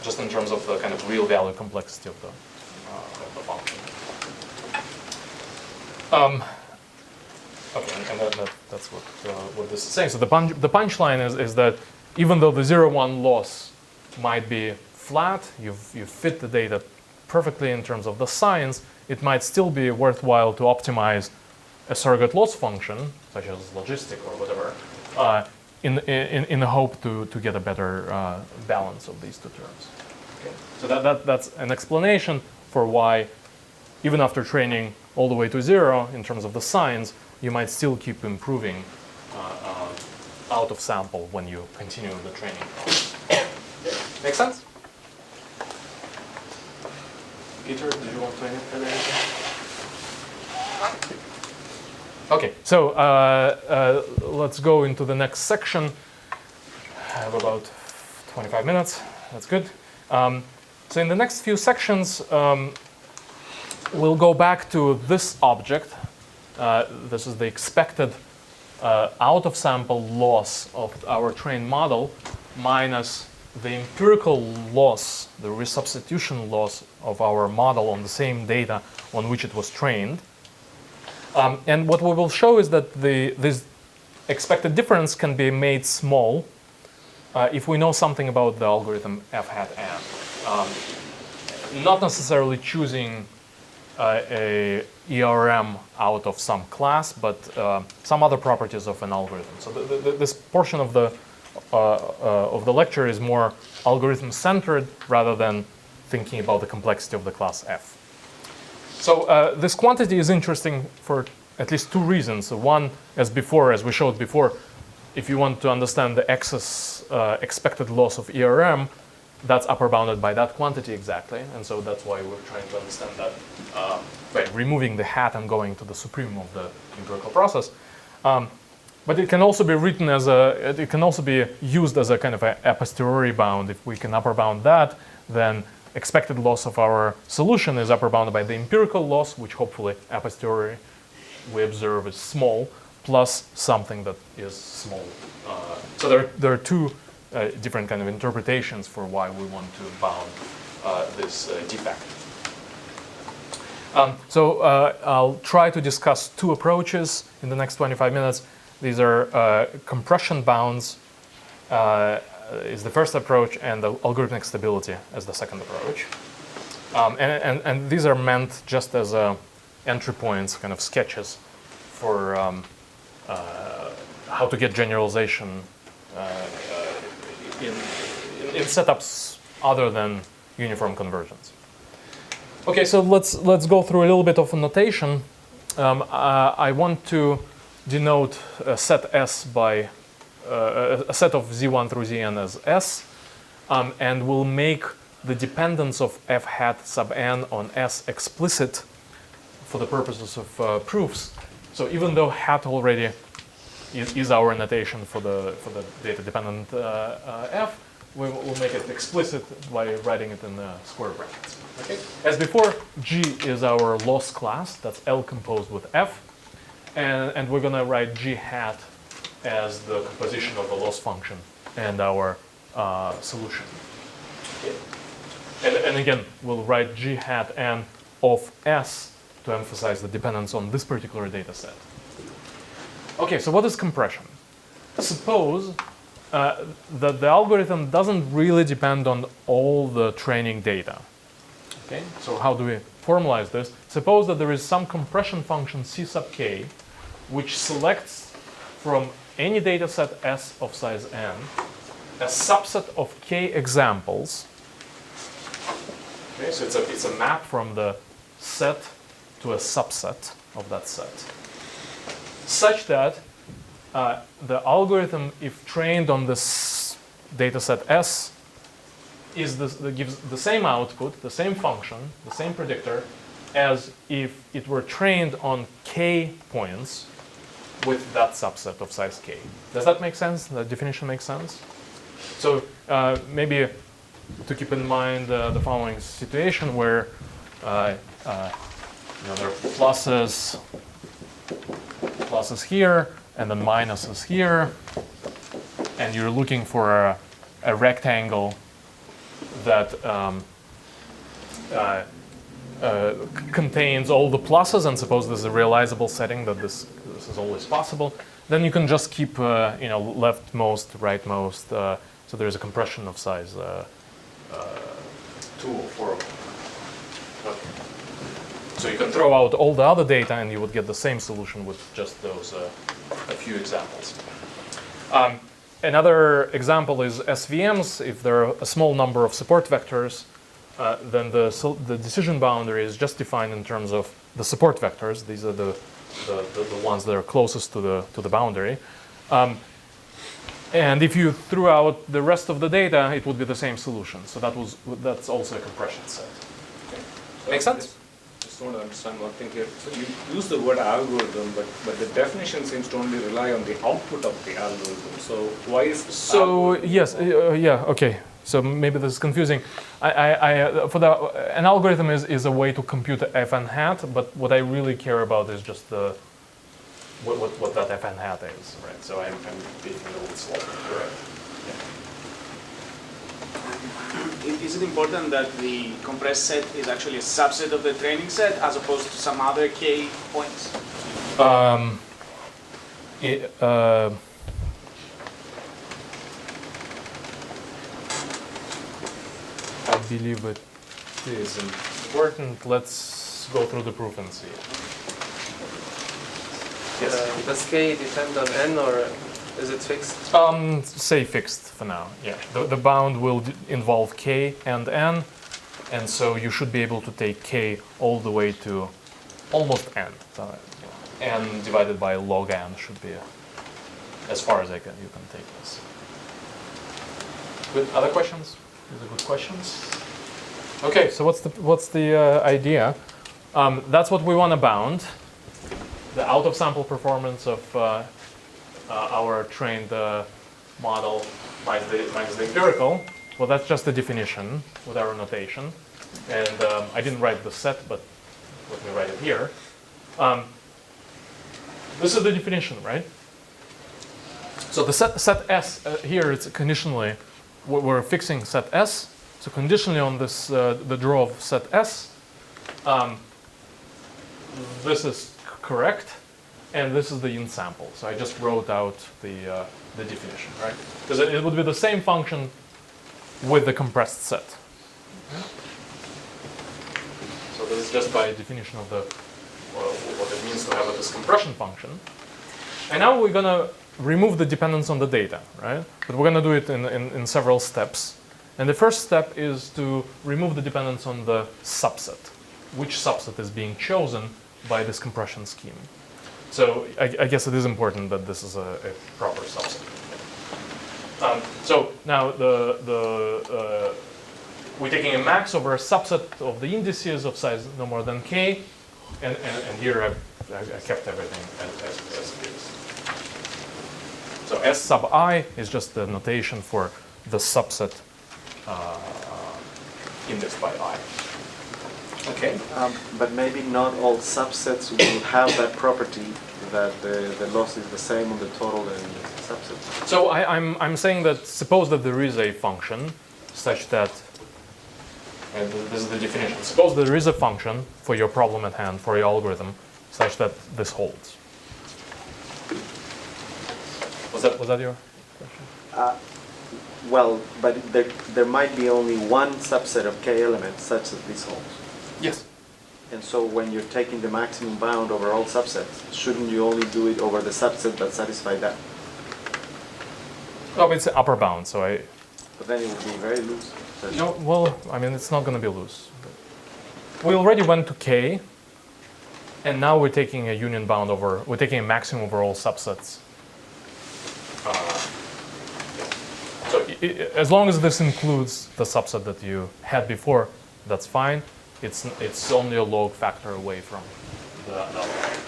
just in terms of the kind of real value complexity of the function. Okay, and that's what this is saying. So the punchline is that even though the 0-1 loss might be flat, you fit the data perfectly in terms of the signs, it might still be worthwhile to optimize a surrogate loss function, such as logistic or whatever, in the hope to get a better balance of these two terms. Okay. So that's an explanation for why, even after training all the way to 0 in terms of the signs, you might still keep improving out of sample when you continue the training process. Make sense? Peter, do you want to add anything? Okay, so let's go into the next section. I have about 25 minutes. That's good. So in the next few sections, we'll go back to this object. This is the expected out-of-sample loss of our trained model minus the empirical loss, the resubstitution loss of our model on the same data on which it was trained. And what we will show is that this expected difference can be made small if we know something about the algorithm f hat n. Not necessarily choosing a ERM out of some class, but some other properties of an algorithm. So this portion of the lecture is more algorithm-centered rather than thinking about the complexity of the class f. So this quantity is interesting for at least two reasons. So one, as we showed before, if you want to understand the excess expected loss of ERM, that's upper bounded by that quantity exactly. And so that's why we're trying to understand that by removing the hat and going to the supremum of the empirical process. But it can also be written as it can also be used as a kind of a posteriori bound. If we can upper bound that, then expected loss of our solution is upper bounded by the empirical loss, which hopefully a posteriori we observe is small, plus something that is small. So there are two different kind of interpretations for why we want to bound this defect. I'll try to discuss two approaches in the next 25 minutes. These are compression bounds is the first approach, and the algorithmic stability as the second approach. And these are meant just as entry points, kind of sketches for how to get generalization in setups other than uniform convergence. Okay, so let's go through a little bit of a notation. I want to denote a set S by a set of Z1 through Zn as S, and we'll make the dependence of f hat sub n on S explicit for the purposes of proofs. So even though hat already is our notation for the data dependent f, we'll make it explicit by writing it in square brackets. Okay. As before, G is our loss class. That's L composed with f, and we're going to write G hat as the composition of the loss function and our solution. Okay. And again, we'll write G hat n of S to emphasize the dependence on this particular data set. Okay, so what is compression? Suppose that the algorithm doesn't really depend on all the training data. Okay, so how do we formalize this? Suppose that there is some compression function C sub k, which selects from any data set S of size n a subset of k examples. Okay, so it's a map from the set to a subset of that set, such that the algorithm, if trained on this data set S, gives the same output, the same function, the same predictor, as if it were trained on k points with that subset of size k. Does that make sense? The definition makes sense? So maybe to keep in mind the following situation where there are pluses here and then minuses here, and you're looking for a rectangle that contains all the pluses, and suppose there's a realizable setting that this is always possible, then you can just keep leftmost, rightmost, so there's a compression of size 2 or 4. Okay. So you can throw out all the other data and you would get the same solution with just those a few examples. Another example is SVMs. If there are a small number of support vectors, then the decision boundary is just defined in terms of the support vectors. These are the ones that are closest to the boundary. And if you threw out the rest of the data, it would be the same solution. So that's also a compression set. Okay. Make sense? Just want to understand one thing here. So you use the word algorithm, but the definition seems to only rely on the output of the algorithm. So why is algorithm? Yes, okay. So maybe this is confusing. An algorithm is a way to compute fn hat, but what I really care about is just what that fn hat is, right? So I'm being a little slow. Correct. Is it important that the compressed set is actually a subset of the training set as opposed to some other k points? I believe it is important. Let's go through the proof and see. Yes. Does k depend on n, or is it fixed? Say fixed for now. Yeah. The bound will involve k and n, and so you should be able to take k all the way to almost n. So, n divided by log n should be as far as you can take this. Good. Other questions? These are good questions. Okay. So what's the idea? That's what we want to bound. The out-of-sample performance of our trained model minus the empirical. Well, that's just the definition with our notation. And I didn't write the set, but let me write it here. This is the definition, right? So the set S here, it's conditionally, we're fixing set S. So conditionally on this, the draw of set S, this is correct, and this is the in sample. So I just wrote out the definition, right? Because it would be the same function with the compressed set. Okay. So this is just by definition of the what it means to have this compression function. And now we're going to remove the dependence on the data, right? But we're going to do it in several steps. And the first step is to remove the dependence on the subset. Which subset is being chosen by this compression scheme. So I guess it is important that this is a proper subset. So now we're taking a max over a subset of the indices of size no more than k, and here I kept everything as it is. So S sub I is just the notation for the subset indexed by I. Okay. But maybe not all subsets will have that property that the loss is the same on the total and subset. So I'm saying that suppose that there is a function such that, and this is the definition, suppose there is a function for your problem at hand, for your algorithm, such that this holds. Was that your question? Well, but there might be only one subset of k elements such that this holds. Yes. And so when you're taking the maximum bound over all subsets, shouldn't you only do it over the subset that satisfies that? Oh, it's an upper bound, so I... But then it would be very loose. No, well, I mean, it's not going to be loose. We already went to k, and now we're taking a union bound over, we're taking a maximum over all subsets. So as long as this includes the subset that you had before, that's fine. It's only a log factor away from the alpha.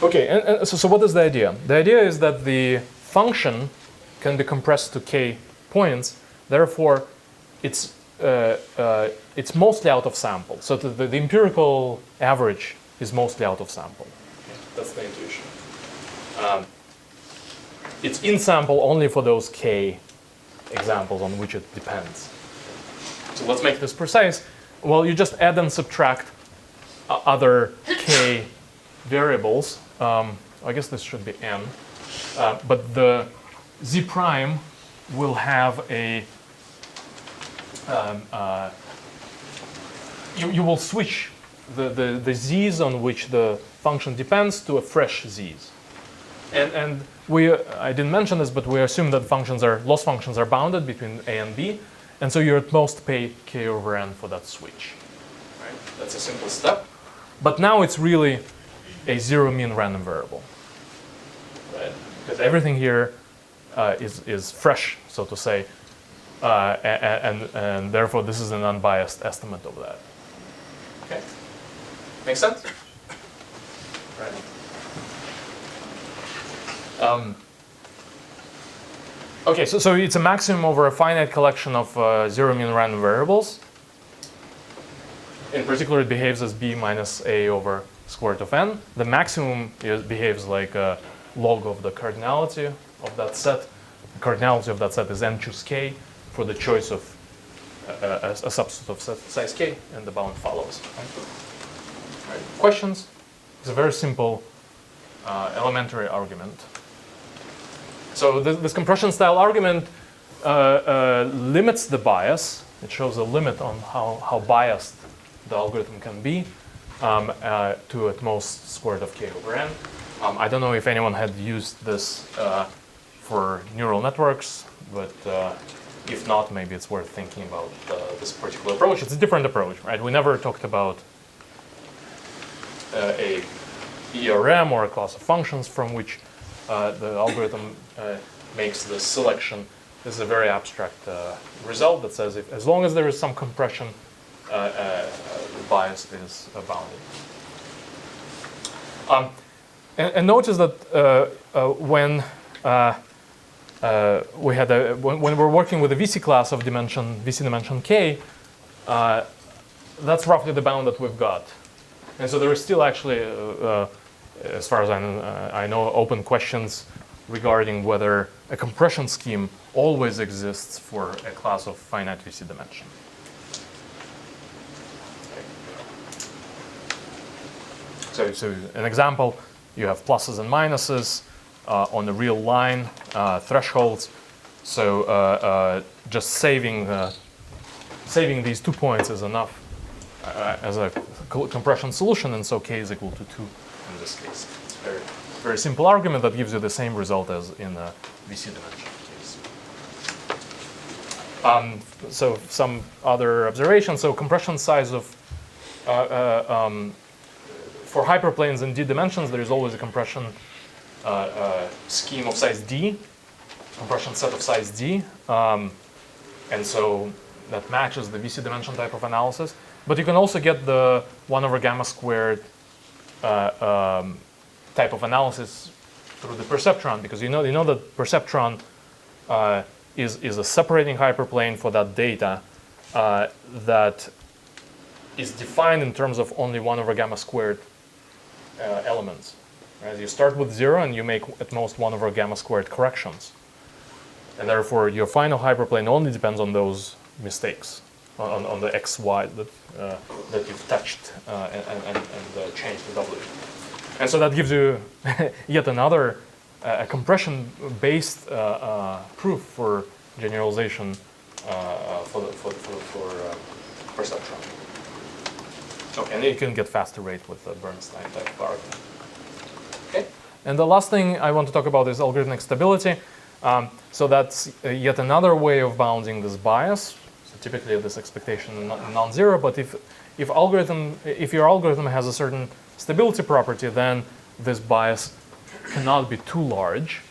Okay, and so what is the idea? The idea is that the function can be compressed to k points. Therefore, it's mostly out of sample. So the empirical average is mostly out of sample. Okay. That's the intuition. It's in sample only for those k examples on which it depends. So let's make this precise. Well, you just add and subtract other k variables. I guess this should be n. But the z prime will have a... you will switch the z's on which the function depends to a fresh z's. And I didn't mention this, but we assume that loss functions are bounded between a and b. And so you at most pay k over n for that switch. Right? That's a simple step. But now it's really a zero mean random variable. Right? Because everything here is fresh, so to say. And therefore, this is an unbiased estimate of that. Okay? Make sense? Right. Okay, so it's a maximum over a finite collection of zero mean random variables. In particular, it behaves as b minus a over square root of n. The maximum behaves like a log of the cardinality of that set. The cardinality of that set is n choose k for the choice of a subset of size k, and the bound follows. Right. Questions? It's a very simple elementary argument. So this compression style argument limits the bias. It shows a limit on how biased the algorithm can be to at most square root of k over n. I don't know if anyone had used this for neural networks, but if not, maybe it's worth thinking about this particular approach. It's a different approach, right? We never talked about a ERM or a class of functions from which the algorithm makes the selection. This is a very abstract result that says as long as there is some compression, the bias is bounded. And notice that when when we're working with a VC class of VC dimension k, that's roughly the bound that we've got. And so there is still actually, as far as I know, open questions regarding whether a compression scheme always exists for a class of finite VC dimension. So an example, you have pluses and minuses on the real line, thresholds. So just saving these 2 points is enough as a compression solution, and so k is equal to 2 in this case. It's a very, very simple argument that gives you the same result as in a VC dimension case. So some other observations. So compression size of for hyperplanes in d dimensions, there is always a compression scheme of size d, compression set of size d, and so that matches the VC dimension type of analysis. But you can also get the 1 over gamma squared type of analysis through the perceptron, because you know that perceptron is a separating hyperplane for that data that is defined in terms of only 1 over gamma squared elements. Right? You start with 0 and you make at most 1 over gamma squared corrections. And therefore, your final hyperplane only depends on those mistakes, on the xy that you've touched and changed the w. And so that gives you yet another compression-based proof for generalization for perceptron. Okay, and you can get faster rate with the Bernstein type of argument. Okay, and the last thing I want to talk about is algorithmic stability. So that's yet another way of bounding this bias. So typically, this expectation is non-zero. But if your algorithm has a certain stability property, then this bias cannot be too large.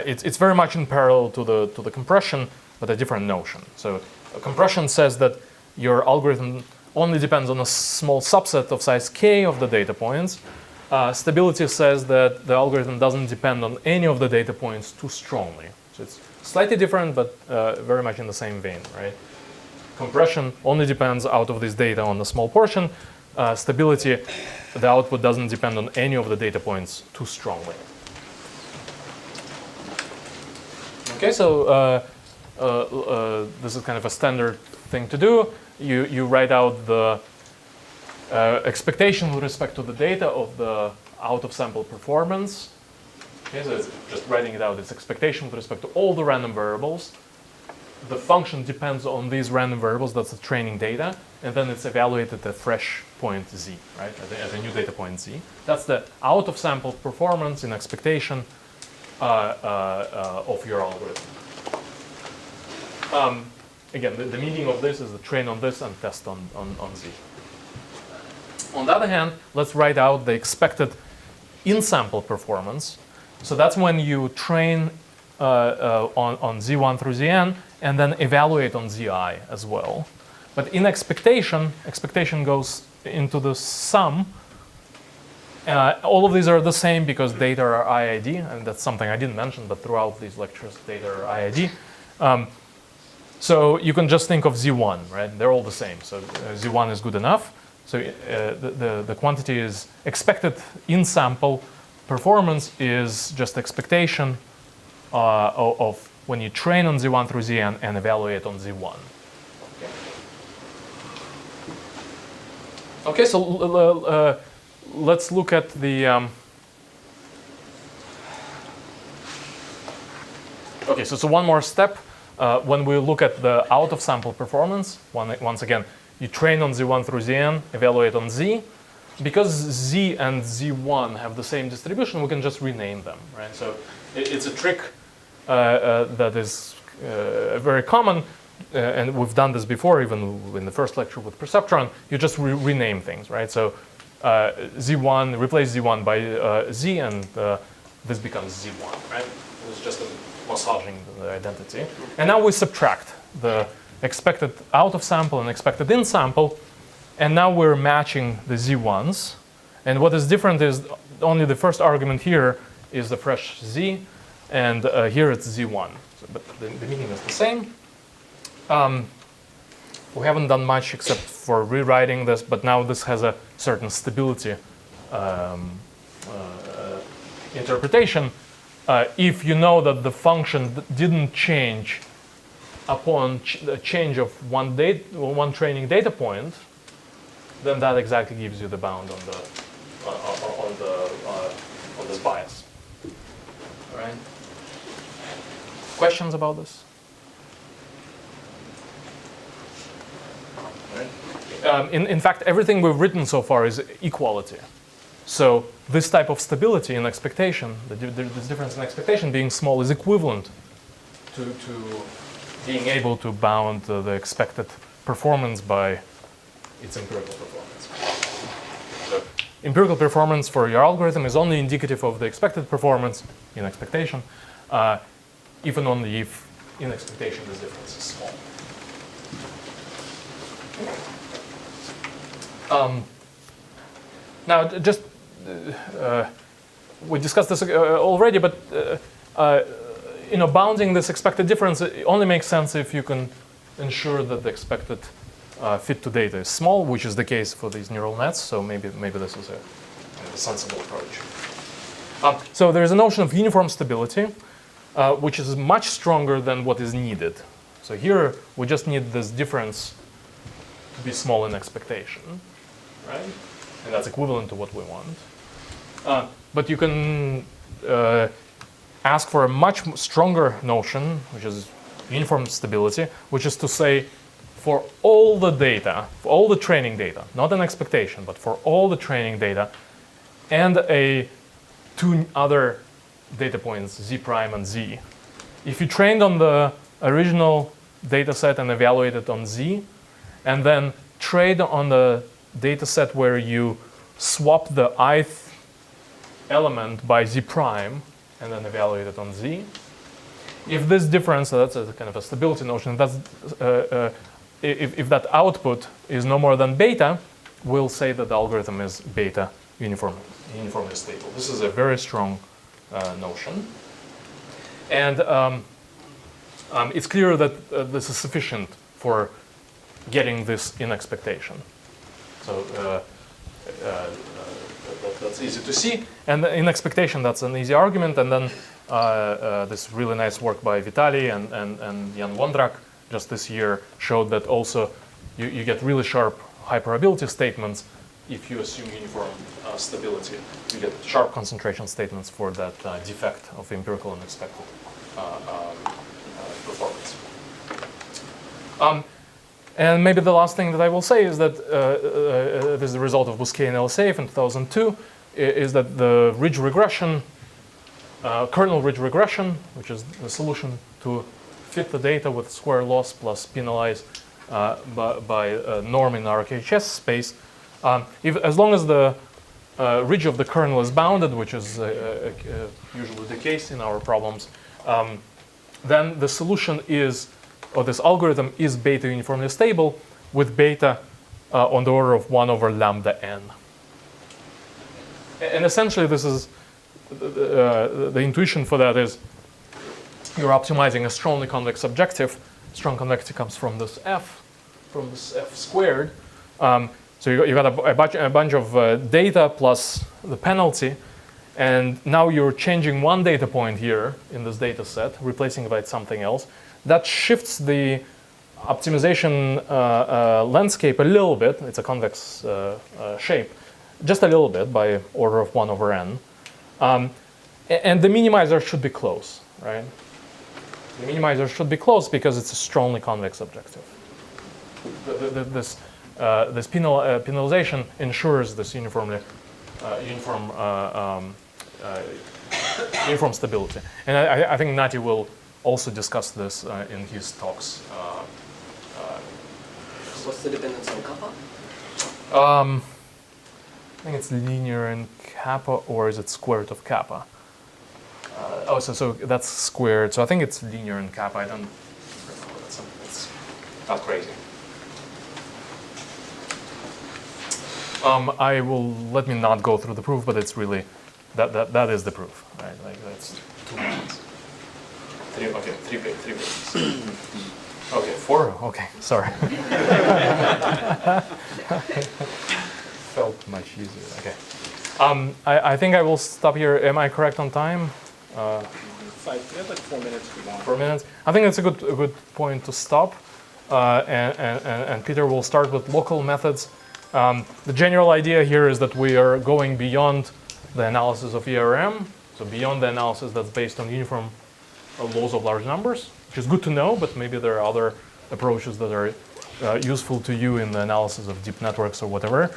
It's very much in parallel to the compression, but a different notion. So compression says that your algorithm only depends on a small subset of size k of the data points. Stability says that the algorithm doesn't depend on any of the data points too strongly. So it's slightly different, but very much in the same vein, right? Compression only depends out of this data on a small portion. Stability, the output doesn't depend on any of the data points too strongly. Okay, so this is kind of a standard thing to do. You write out the expectation with respect to the data of the out-of-sample performance. Okay, so it's just writing it out. It's expectation with respect to all the random variables. The function depends on these random variables. That's the training data. And then it's evaluated at fresh point z, right, at a new data point z. That's the out-of-sample performance in expectation of your algorithm. Again, the meaning of this is the train on this and test on z. On the other hand, let's write out the expected in-sample performance. So that's when you train on z1 through zn and then evaluate on zi as well. But in expectation goes into the sum. All of these are the same because data are IID, and that's something I didn't mention, but throughout these lectures, data are IID. So you can just think of z1, right? They're all the same. So z1 is good enough. So the quantity is expected in-sample performance is just expectation of when you train on z1 through zn and evaluate on z1. Okay, so let's look at the. Okay, so one more step. When we look at the out-of-sample performance, once again, you train on z1 through zn, evaluate on z. Because z and z1 have the same distribution, we can just rename them, right? So it's a trick that is very common, and we've done this before, even in the first lecture with perceptron. You just rename things, right? So z1, replace z1 by z, and this becomes z1, right? It's just massaging the identity. And now we subtract the expected out-of-sample and expected in-sample, and now we're matching the z1s. And what is different is only the first argument here is the fresh z, and here it's z1. So, but the meaning is the same. We haven't done much except for rewriting this, but now this has a certain stability interpretation. If you know that the function didn't change upon the change of one training data point, then that exactly gives you the bound on this bias. All right. Questions about this? In fact, everything we've written so far is equality. So this type of stability in expectation, this difference in expectation being small, is equivalent to being able to bound the expected performance by its empirical performance. So empirical performance for your algorithm is only indicative of the expected performance in expectation, even only if in expectation this difference is small. Now, just we discussed this already, but bounding this expected difference only makes sense if you can ensure that the expected fit to data is small, which is the case for these neural nets. So maybe this is a sensible approach. So there is a notion of uniform stability, which is much stronger than what is needed. So here we just need this difference to be small in expectation, right? And that's equivalent to what we want. But you can ask for a much stronger notion, which is uniform stability, which is to say, for all the data, for all the training data, not an expectation, but for all the training data, and two other data points, z prime and z. If you trained on the original data set and evaluated on z, and then trade on the data set where you swap the ith element by z prime and then evaluate it on z. If this difference, so that's a kind of a stability notion, that's, if that output is no more than beta, we'll say that the algorithm is beta uniformly stable. This is a very strong notion. And it's clear that this is sufficient for getting this in expectation. So that's easy to see. And in expectation, that's an easy argument. And then this really nice work by Vitali and Jan Wondrak just this year showed that also you get really sharp high probability statements if you assume uniform stability. You get sharp concentration statements for that defect of empirical and expected performance. And maybe the last thing that I will say is that this is the result of Bousquet and LSAF in 2002, is that the ridge regression, kernel ridge regression, which is the solution to fit the data with square loss plus penalize by a norm in RHS space, as long as the ridge of the kernel is bounded, which is usually the case in our problems, then the solution is, or this algorithm is beta uniformly stable with beta on the order of 1 over lambda n. And essentially this is, the intuition for that is you're optimizing a strongly convex objective. Strong convexity comes from this f squared. So you got a bunch of data plus the penalty. And now you're changing one data point here in this data set, replacing it by something else. That shifts the optimization landscape a little bit. It's a convex shape, just a little bit by order of 1 over n. And the minimizer should be close, right? The minimizer should be close because it's a strongly convex objective. This penalization ensures this uniform stability. And I think Nati will also discuss this in his talks. What's the dependence on kappa? I think it's linear in kappa, or is it square root of kappa? So that's squared. So I think it's linear in kappa. I don't remember. It's not crazy. Let me not go through the proof, but it's really that is the proof, right? Like that's 2 lines. Three pages. Okay, 4. Okay, sorry. Felt much easier. Okay. I think I will stop here. Am I correct on time? We have like 4 minutes if we want. 4 minutes. I think it's a good point to stop. And Peter will start with local methods. The general idea here is that we are going beyond the analysis of ERM, so beyond the analysis that's based on uniform laws of large numbers, which is good to know, but maybe there are other approaches that are useful to you in the analysis of deep networks or whatever.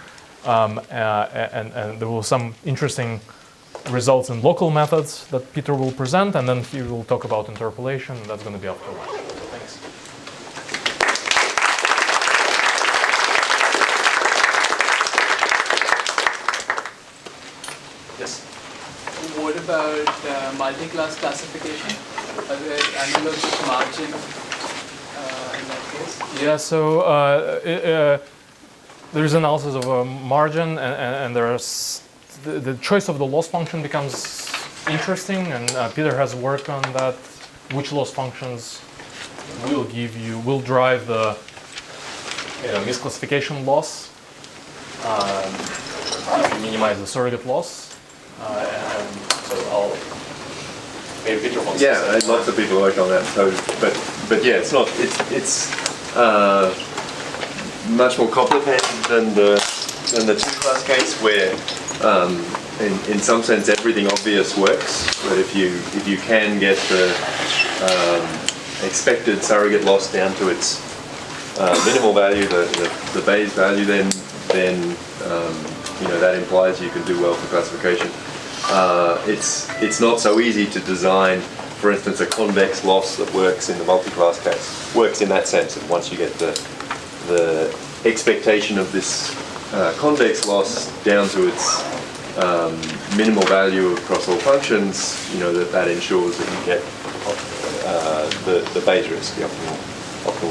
And there will be some interesting results in local methods that Peter will present, and then he will talk about interpolation, and that's going to be after lunch. Thanks. Yes? What about multi-class classification? Are there analogs of margin in that case? Yeah, so there's analysis of a margin, and there's the choice of the loss function becomes interesting, and Peter has worked on that. Which loss functions will drive the misclassification loss, if you minimize the surrogate loss, and so maybe Peter wants to say. Lots of people work on that. So, but yeah, it's much more complicated than the two-class case, where in some sense everything obvious works. But if you can get the expected surrogate loss down to its minimal value, the Bayes value, then that implies you can do well for classification. It's not so easy to design, for instance, a convex loss that works in the multi-class case. Works in that sense, and once you get the expectation of this convex loss down to its minimal value across all functions, that ensures that you get the Bayes risk, the optimal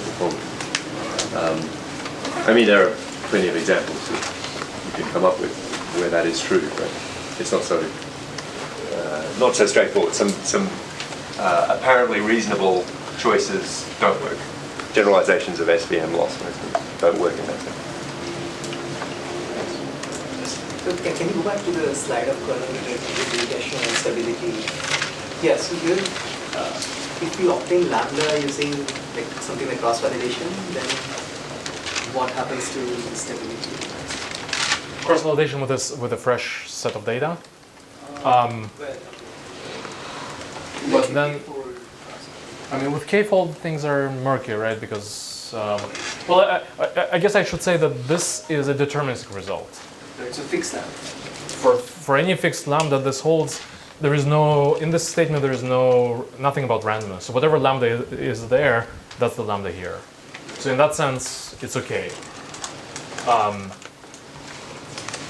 performance. There are plenty of examples that you can come up with where that is true, but it's not so straightforward. Some apparently reasonable choices don't work. Generalizations of SVM loss, for instance, don't work in that sense. So can you go back to the slide of kernel regression and stability? Yeah, so here, if you obtain lambda using something like cross-validation, then what happens to stability? Cross-validation with a fresh set of data. But then, with k-fold things are murky, right? Because, I guess I should say that this is a deterministic result. It's a fixed lambda. For any fixed lambda, this holds. There is no, in this statement, there is nothing about randomness. So whatever lambda is there, that's the lambda here. So in that sense, it's okay.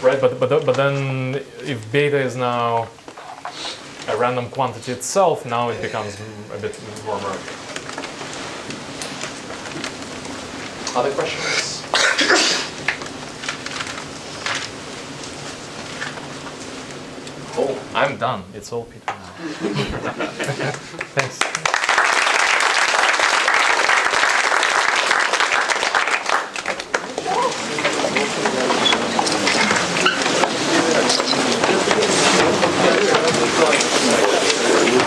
Right, but then if beta is now a random quantity itself, now it becomes a bit more murky. Other questions? Oh, I'm done. It's all Peter now. Thanks.